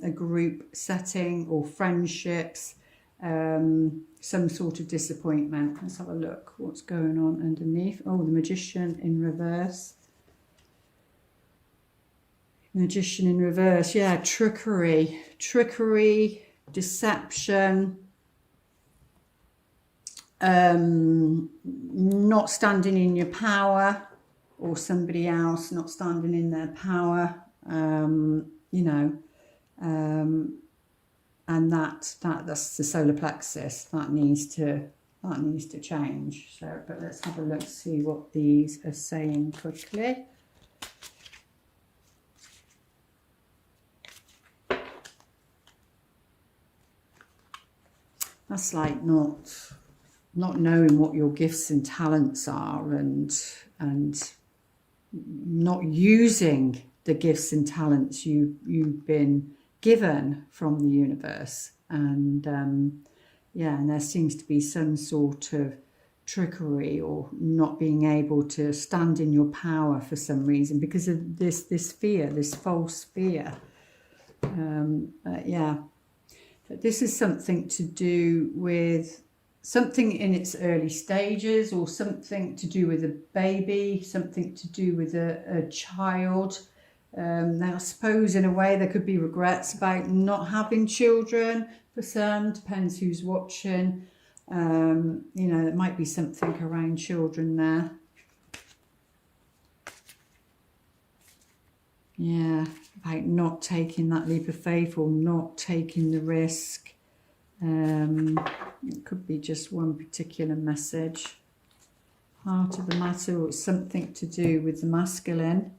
a group setting or friendships, some sort of disappointment. Let's have a look what's going on underneath. Oh, the Magician in reverse. Magician in reverse, yeah, trickery, deception, not standing in your power, or somebody else not standing in their power, you know, and that's the solar plexus that needs to change. So, but let's have a look, see what these are saying quickly. That's like not knowing what your gifts and talents are, and not using the gifts and talents you've been given from the universe. And yeah, and there seems to be some sort of trickery or not being able to stand in your power for some reason because of this fear, this false fear. Yeah, but this is something to do with something in its early stages, or something to do with a baby, something to do with a child. Now, I suppose in a way there could be regrets about not having children for some, depends who's watching. You know, there might be something around children there. Yeah, about not taking that leap of faith or not taking the risk. It could be just one particular message. Heart of the matter, or something to do with the masculine.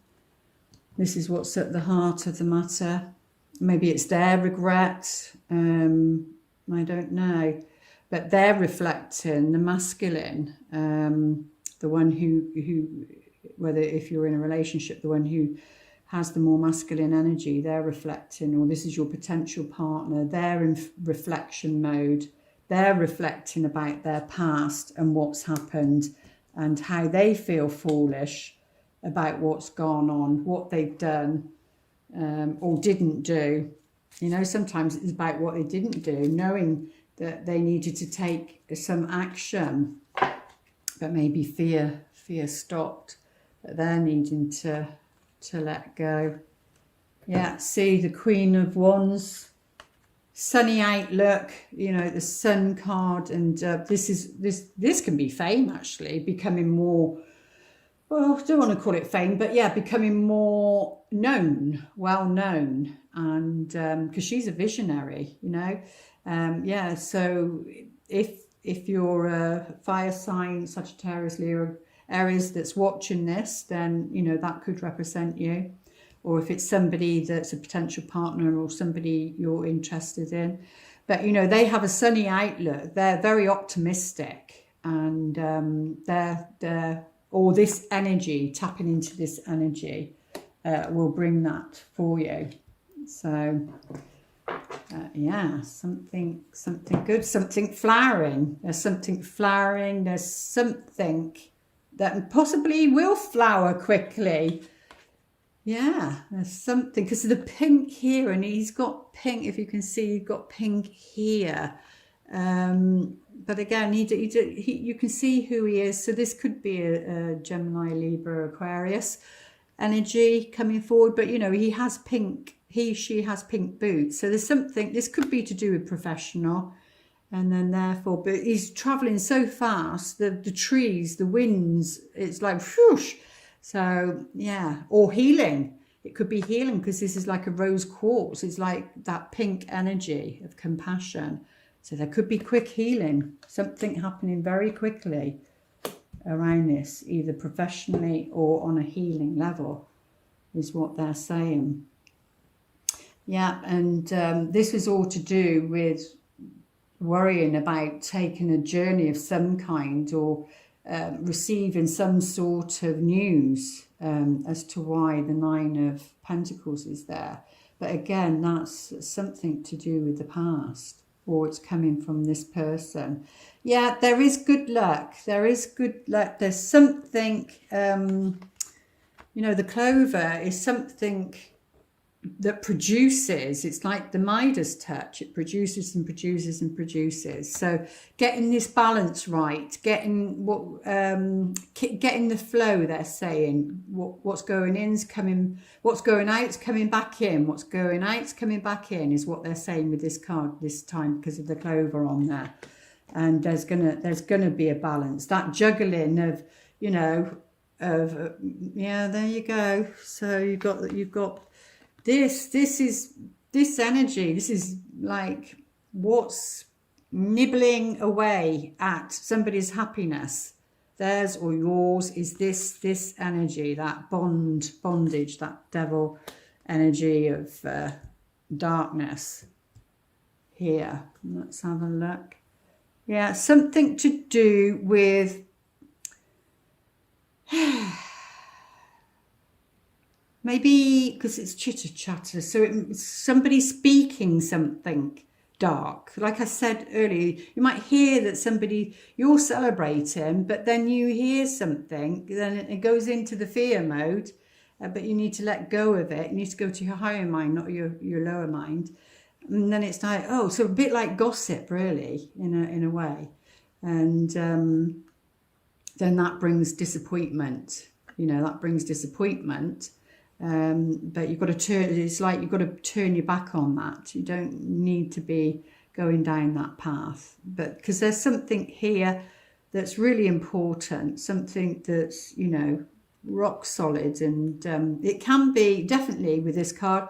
This is what's at the heart of the matter. Maybe it's their regret. I don't know. But they're reflecting the masculine, the one who, whether if you're in a relationship, the one who has the more masculine energy, they're reflecting, or this is your potential partner, they're in reflection mode. They're reflecting about their past and what's happened and how they feel foolish about what's gone on, what they've done or didn't do. You know, sometimes it's about what they didn't do, knowing that they needed to take some action, but maybe fear stopped, but they're needing to let go. Yeah, see the Queen of Wands, sunny outlook, you know, the Sun card, and this can be fame, actually, becoming more, well, I don't want to call it fame, but yeah, becoming more known, well known, and because she's a visionary, you know. Yeah, so if you're a fire sign, Sagittarius, Leo, Aries that's watching this, then, you know, that could represent you. Or if it's somebody that's a potential partner or somebody you're interested in. But, you know, they have a sunny outlook. They're very optimistic, and or this energy, tapping into this energy will bring that for you. So yeah, something good, something flowering. There's something flowering. There's something that possibly will flower quickly. Yeah, there's something, because of the pink here, and he's got pink, if you can see, he's got pink here. But again, you can see who he is. So this could be a Gemini, Libra, Aquarius energy coming forward. But, you know, he has pink, she has pink boots. So there's something, this could be to do with professional. And then therefore, but he's traveling so fast, the trees, the winds, it's like whoosh. So yeah, or healing. It could be healing, because this is like a rose quartz. It's like that pink energy of compassion. So there could be quick healing, something happening very quickly around this, either professionally or on a healing level, is what they're saying. Yeah, and this was all to do with worrying about taking a journey of some kind, or receiving some sort of news as to why the Nine of Pentacles is there. But again, that's something to do with the past, or it's coming from this person. Yeah, there is good luck. There is good luck. There's something, you know, the clover is something that produces. It's like the Midas touch. It produces and produces and produces. So getting this balance right, getting the flow, they're saying, what's going in's coming, what's going out's coming back in, what's going out's coming back in, is what they're saying with this card this time, because of the clover on there. And there's gonna be a balance, that juggling of, you know, yeah, there you go. So you've got this this energy, this is like what's nibbling away at somebody's happiness, theirs or yours, is this energy, that bondage, that devil energy of darkness here. Let's have a look. Yeah, something to do with maybe because it's chitter chatter, so it's somebody speaking something dark. Like I said earlier, you might hear that somebody, you're celebrating, but then you hear something, then it goes into the fear mode, but you need to let go of it. You need to go to your higher mind, not your lower mind. And then it's like, oh, so a bit like gossip, really, in a way. And then that brings disappointment. That brings disappointment. But you've got to turn, it's like you've got to turn your back on that. You don't need to be going down that path, but because there's something here that's really important, something that's, rock solid. And it can be definitely with this card,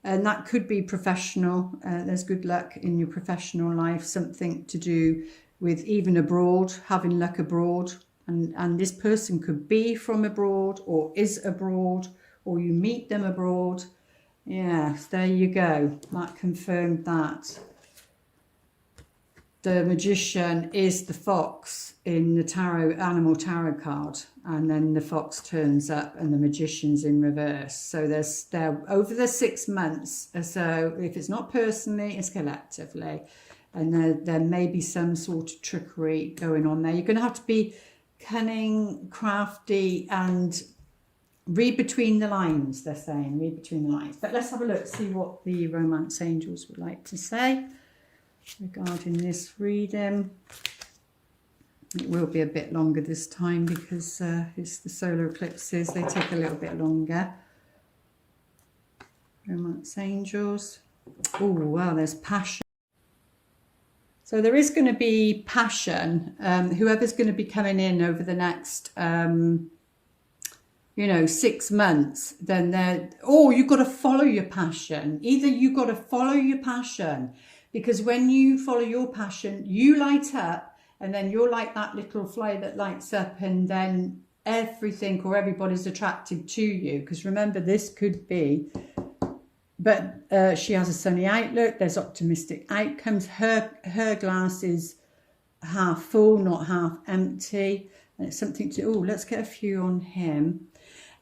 and that could be professional. There's good luck in your professional life, something to do with even abroad, having luck abroad. And this person could be from abroad or is abroad, or you meet them abroad. Yes, there you go. That confirmed that. The Magician is the fox in the tarot, animal tarot card. And then the fox turns up and the Magician's in reverse. So they're over the 6 months. So if it's not personally, it's collectively. And there may be some sort of trickery going on there. You're going to have to be cunning, crafty, and read between the lines, they're saying. Read between the lines. But let's have a look, see what the romance angels would like to say regarding this reading. It will be a bit longer this time because it's the solar eclipses. They take a little bit longer. Romance angels. Oh, wow, there's passion. So there is going to be passion. Whoever's going to be coming in over the next 6 months, then you've got to follow your passion. Either you've got to follow your passion, because when you follow your passion, you light up, and then you're like that little fly that lights up, and then everything or everybody's attracted to you. Because remember, this could be, but she has a sunny outlook, there's optimistic outcomes. Her glass is half full, not half empty. And it's something to, let's get a few on him.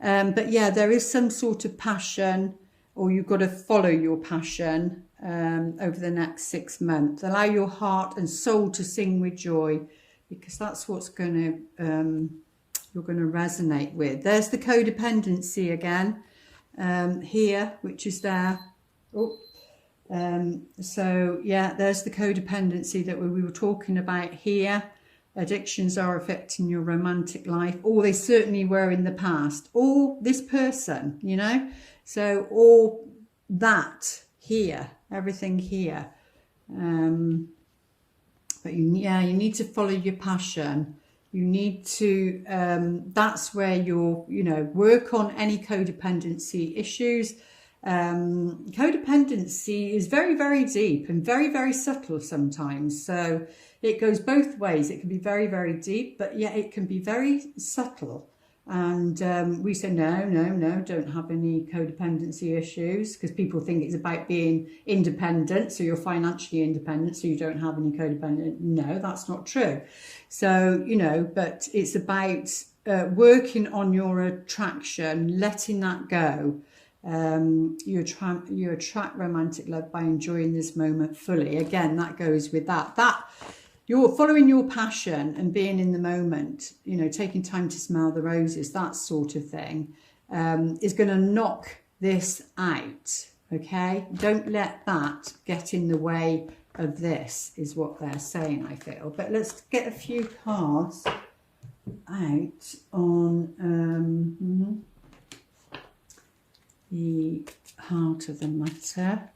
But yeah, there is some sort of passion, or you've got to follow your passion over the next 6 months. Allow your heart and soul to sing with joy, because that's what's going to you're going to resonate with. There's the codependency again here, which is there. So yeah, there's the codependency that we were talking about here. Addictions are affecting your romantic life, or they certainly were in the past, or this person, so all that here, everything here. But you need to follow your passion. You need to, that's where you'll, work on any codependency issues. Codependency is very, very deep and very, very subtle sometimes. So it goes both ways. It can be very, very deep, but yeah, it can be very subtle. And we say, no, don't have any codependency issues, because people think it's about being independent. So you're financially independent, so you don't have any codependent. No, that's not true. So, but it's about working on your attraction, letting that go. You attract romantic love by enjoying this moment fully. Again, that goes with that you're following your passion and being in the moment, taking time to smell the roses, that sort of thing, is going to knock this out. Okay, don't let that get in the way of this, is what they're saying, I feel. But let's get a few cards out on the heart of the matter.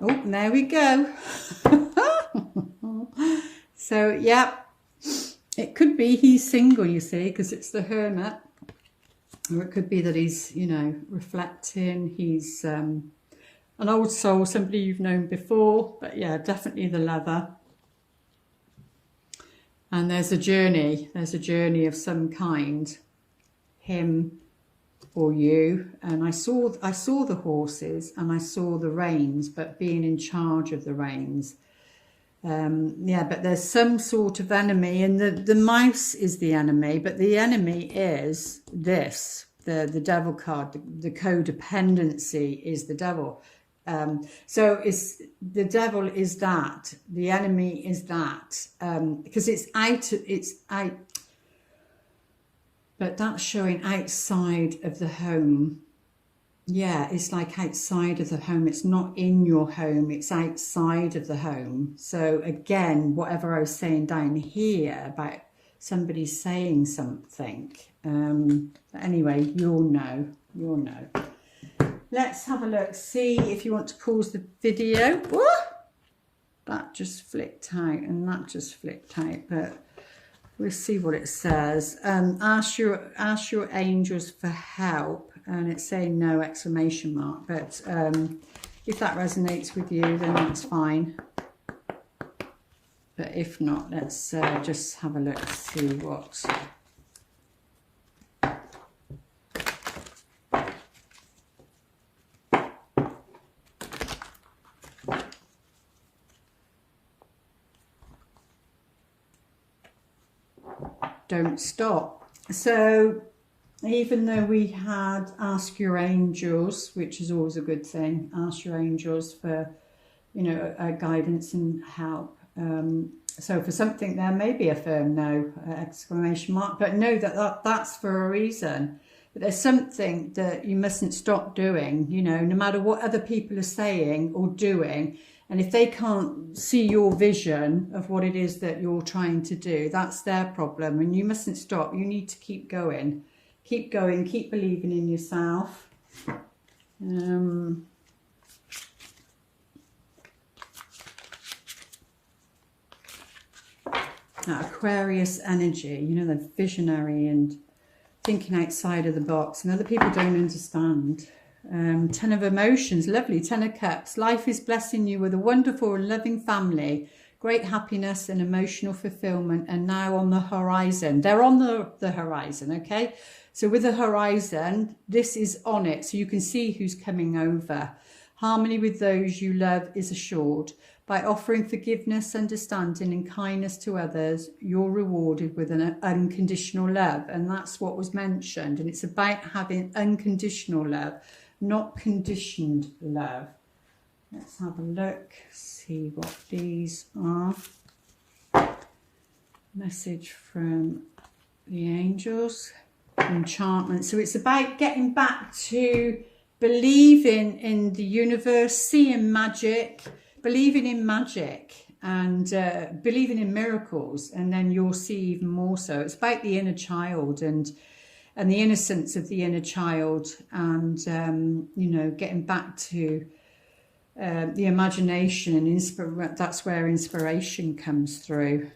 Oh, there we go. So, yeah, It could be he's single, you see, because it's the Hermit. Or it could be that he's, you know, reflecting. He's an old soul, somebody you've known before. But yeah, definitely the Lover. And there's a journey. There's a journey of some kind. Him or you. And I saw the horses and I saw the reins, but being in charge of the reins. Yeah, but there's some sort of enemy, and the mouse is the enemy, but the enemy is this, the devil card, the codependency is the devil. So it's the devil is that, the enemy is that, because it's out, but that's showing outside of the home. Yeah, it's like outside of the home. It's not in your home, it's outside of the home. So again, whatever I was saying down here about somebody saying something. But anyway, you'll know. Let's have a look. See if you want to pause the video. What? That just flicked out and that just flicked out, but we'll see what it says. Ask your angels for help. And it's saying no, exclamation mark. But if that resonates with you, then that's fine. But if not, let's just have a look, see what. Don't stop. So even though we had ask your angels, which is always a good thing, ask your angels for, you know, guidance and help. So for something there may be a firm no, exclamation mark, but know that's for a reason. But there's something that you mustn't stop doing, you know, no matter what other people are saying or doing. And if they can't see your vision of what it is that you're trying to do, that's their problem. And you mustn't stop. You need to keep going. Keep going, keep believing in yourself. That Aquarius energy, you know, the visionary and thinking outside of the box, and other people don't understand. 10 of emotions, lovely. 10 of cups. Life is blessing you with a wonderful and loving family, great happiness and emotional fulfillment, and now on the horizon. They're on the horizon, okay? So with the horizon, this is on it, so you can see who's coming over. Harmony with those you love is assured. By offering forgiveness, understanding and kindness to others, you're rewarded with an unconditional love. And that's what was mentioned. And it's about having unconditional love, not conditioned love. Let's have a look, see what these are. Message from the angels. Enchantment. So it's about getting back to believing in the universe, seeing magic, believing in magic, and believing in miracles, and then you'll see even more so. It's about the inner child and the innocence of the inner child, and you know, getting back to the imagination and that's where inspiration comes through.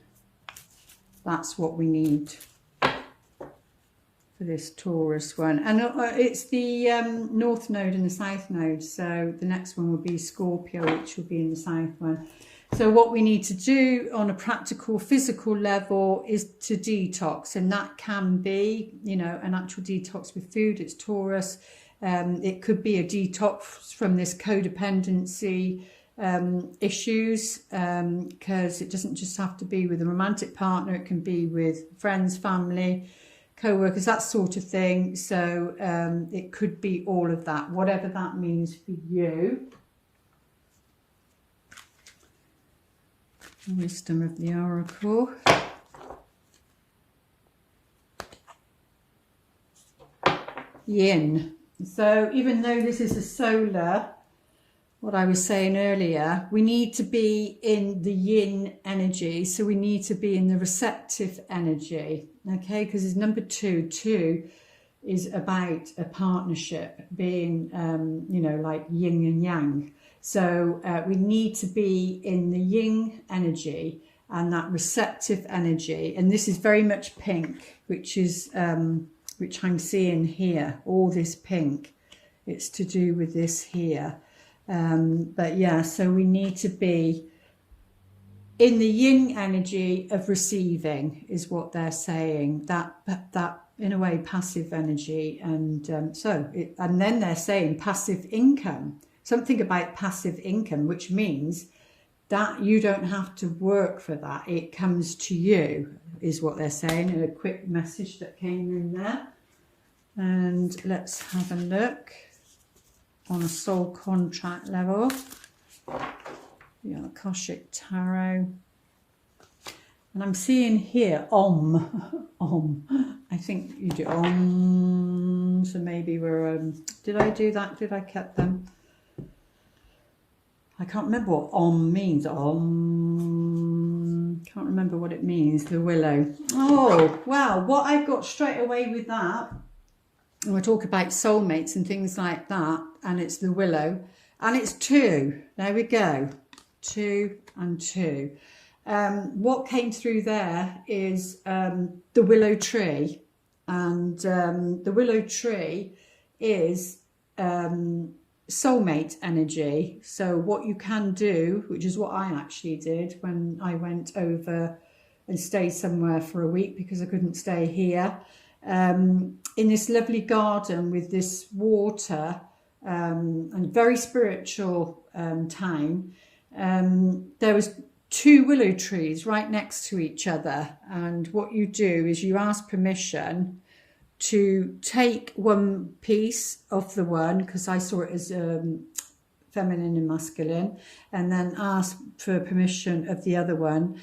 That's what we need for this Taurus one. And it's the North Node and the South Node. So the next one will be Scorpio, which will be in the South one. So what we need to do on a practical, physical level is to detox. And that can be, you know, an actual detox with food. It's Taurus. It could be a detox from this codependency issues, because it doesn't just have to be with a romantic partner. It can be with friends, family, co-workers, that sort of thing. So it could be all of that, whatever that means for you. Wisdom of the Oracle. Yin. So even though this is a solar, what I was saying earlier, we need to be in the yin energy. So we need to be in the receptive energy, okay? Because it's number two. Two is about a partnership, being, you know, like yin and yang. So we need to be in the yin energy and that receptive energy. And this is very much pink, which is which I'm seeing here, all this pink. It's to do with this here. But yeah, so we need to be in the yin energy of receiving, is what they're saying. That in a way passive energy, and and then they're saying passive income, something about passive income, which means that you don't have to work for that, it comes to you, is what they're saying. And a quick message that came in there, and let's have a look on a soul contract level. Yeah, Akashic Tarot. And I'm seeing here Om. Om. I think you do Om. So maybe we're did I do that? Did I keep them? I can't remember what Om means. Om. Can't remember what it means. The willow. Oh, wow. What I got straight away with that, and we'll talk about soulmates and things like that, and it's the willow, and it's 2. There we go. 2 and 2. What came through there is the willow tree, and the willow tree is soulmate energy. So what you can do, which is what I actually did when I went over and stayed somewhere for a week because I couldn't stay here, in this lovely garden with this water, and very spiritual town, there was 2 willow trees right next to each other. And what you do is you ask permission to take one piece of the one, because I saw it as feminine and masculine, and then ask for permission of the other one.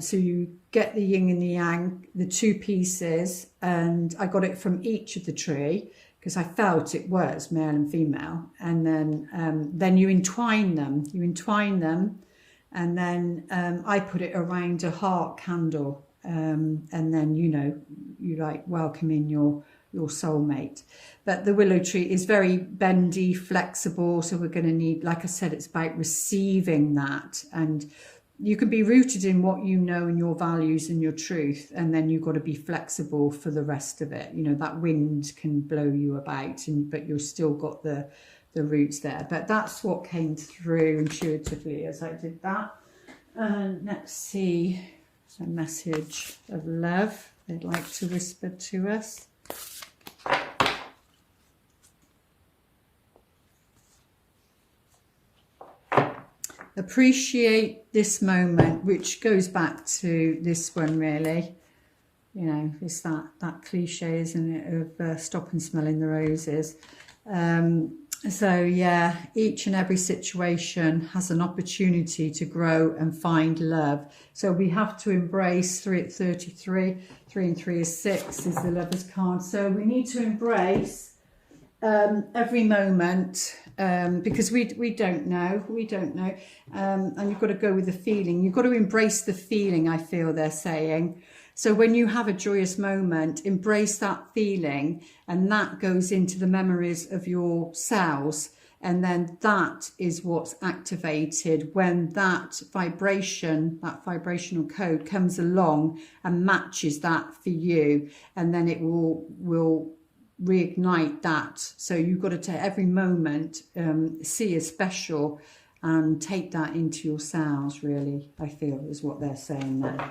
So you get the yin and the yang, the 2 pieces, and I got it from each of the tree because I felt it was male and female. And then you entwine them. And then I put it around a heart candle, and then you like welcome in your soulmate. But the willow tree is very bendy, flexible, so we're going to need, like I said, it's about receiving that. And you can be rooted in what you know and your values and your truth, and then you've got to be flexible for the rest of it. That wind can blow you about, but you've still got the roots there. But that's what came through intuitively as I did that. And let's see, a message of love they'd like to whisper to us. Appreciate this moment, which goes back to this one really. It's that cliche, isn't it, of stop and smelling the roses. So yeah, each and every situation has an opportunity to grow and find love. So we have to embrace 3 at 33, 3 and 3 is 6 is the Lover's card. So we need to embrace every moment, because we don't know, and you've got to go with the feeling. You've got to embrace the feeling, I feel they're saying. So when you have a joyous moment, embrace that feeling, and that goes into the memories of your cells. And then that is what's activated when that vibration, that vibrational code comes along and matches that for you. And then it will reignite that. So you've got to take every moment, see as special, and take that into your cells, really, I feel is what they're saying there.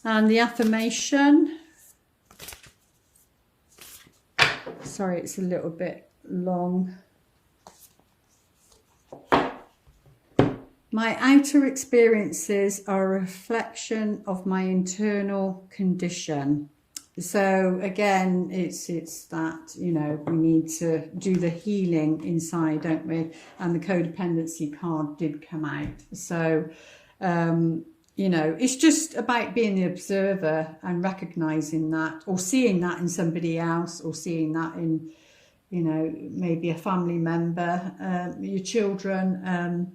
And the affirmation, sorry, it's a little bit long. My outer experiences are a reflection of my internal condition. So again, it's that, we need to do the healing inside, don't we? And the codependency card did come out. So, it's just about being the observer and recognizing that, or seeing that in somebody else, or seeing that in, maybe a family member, your children, and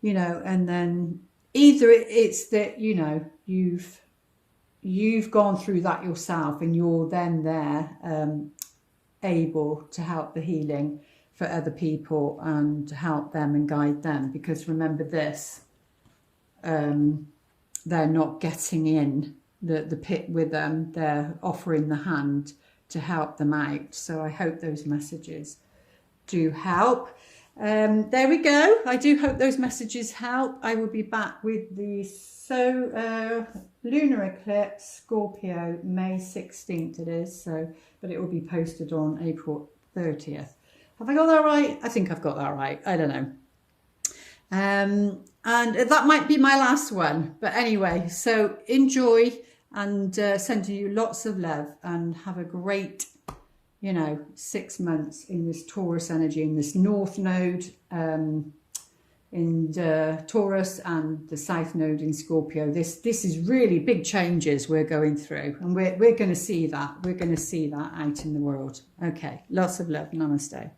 then either it's that, you've gone through that yourself and you're then there, able to help the healing for other people and to help them and guide them. Because remember this, they're not getting in the pit with them. They're offering the hand to help them out. So I hope those messages do help. There we go. I do hope those messages help. I will be back with the lunar eclipse, Scorpio, May 16th it is. But it will be posted on April 30th. Have I got that right? I think I've got that right. I don't know. And that might be my last one. But anyway, so enjoy, and sending you lots of love, and have a great, 6 months in this Taurus energy, in this North Node in Taurus, and the South Node in Scorpio. This is really big changes we're going through, and we're going to see that. We're going to see that out in the world. Okay, lots of love. Namaste.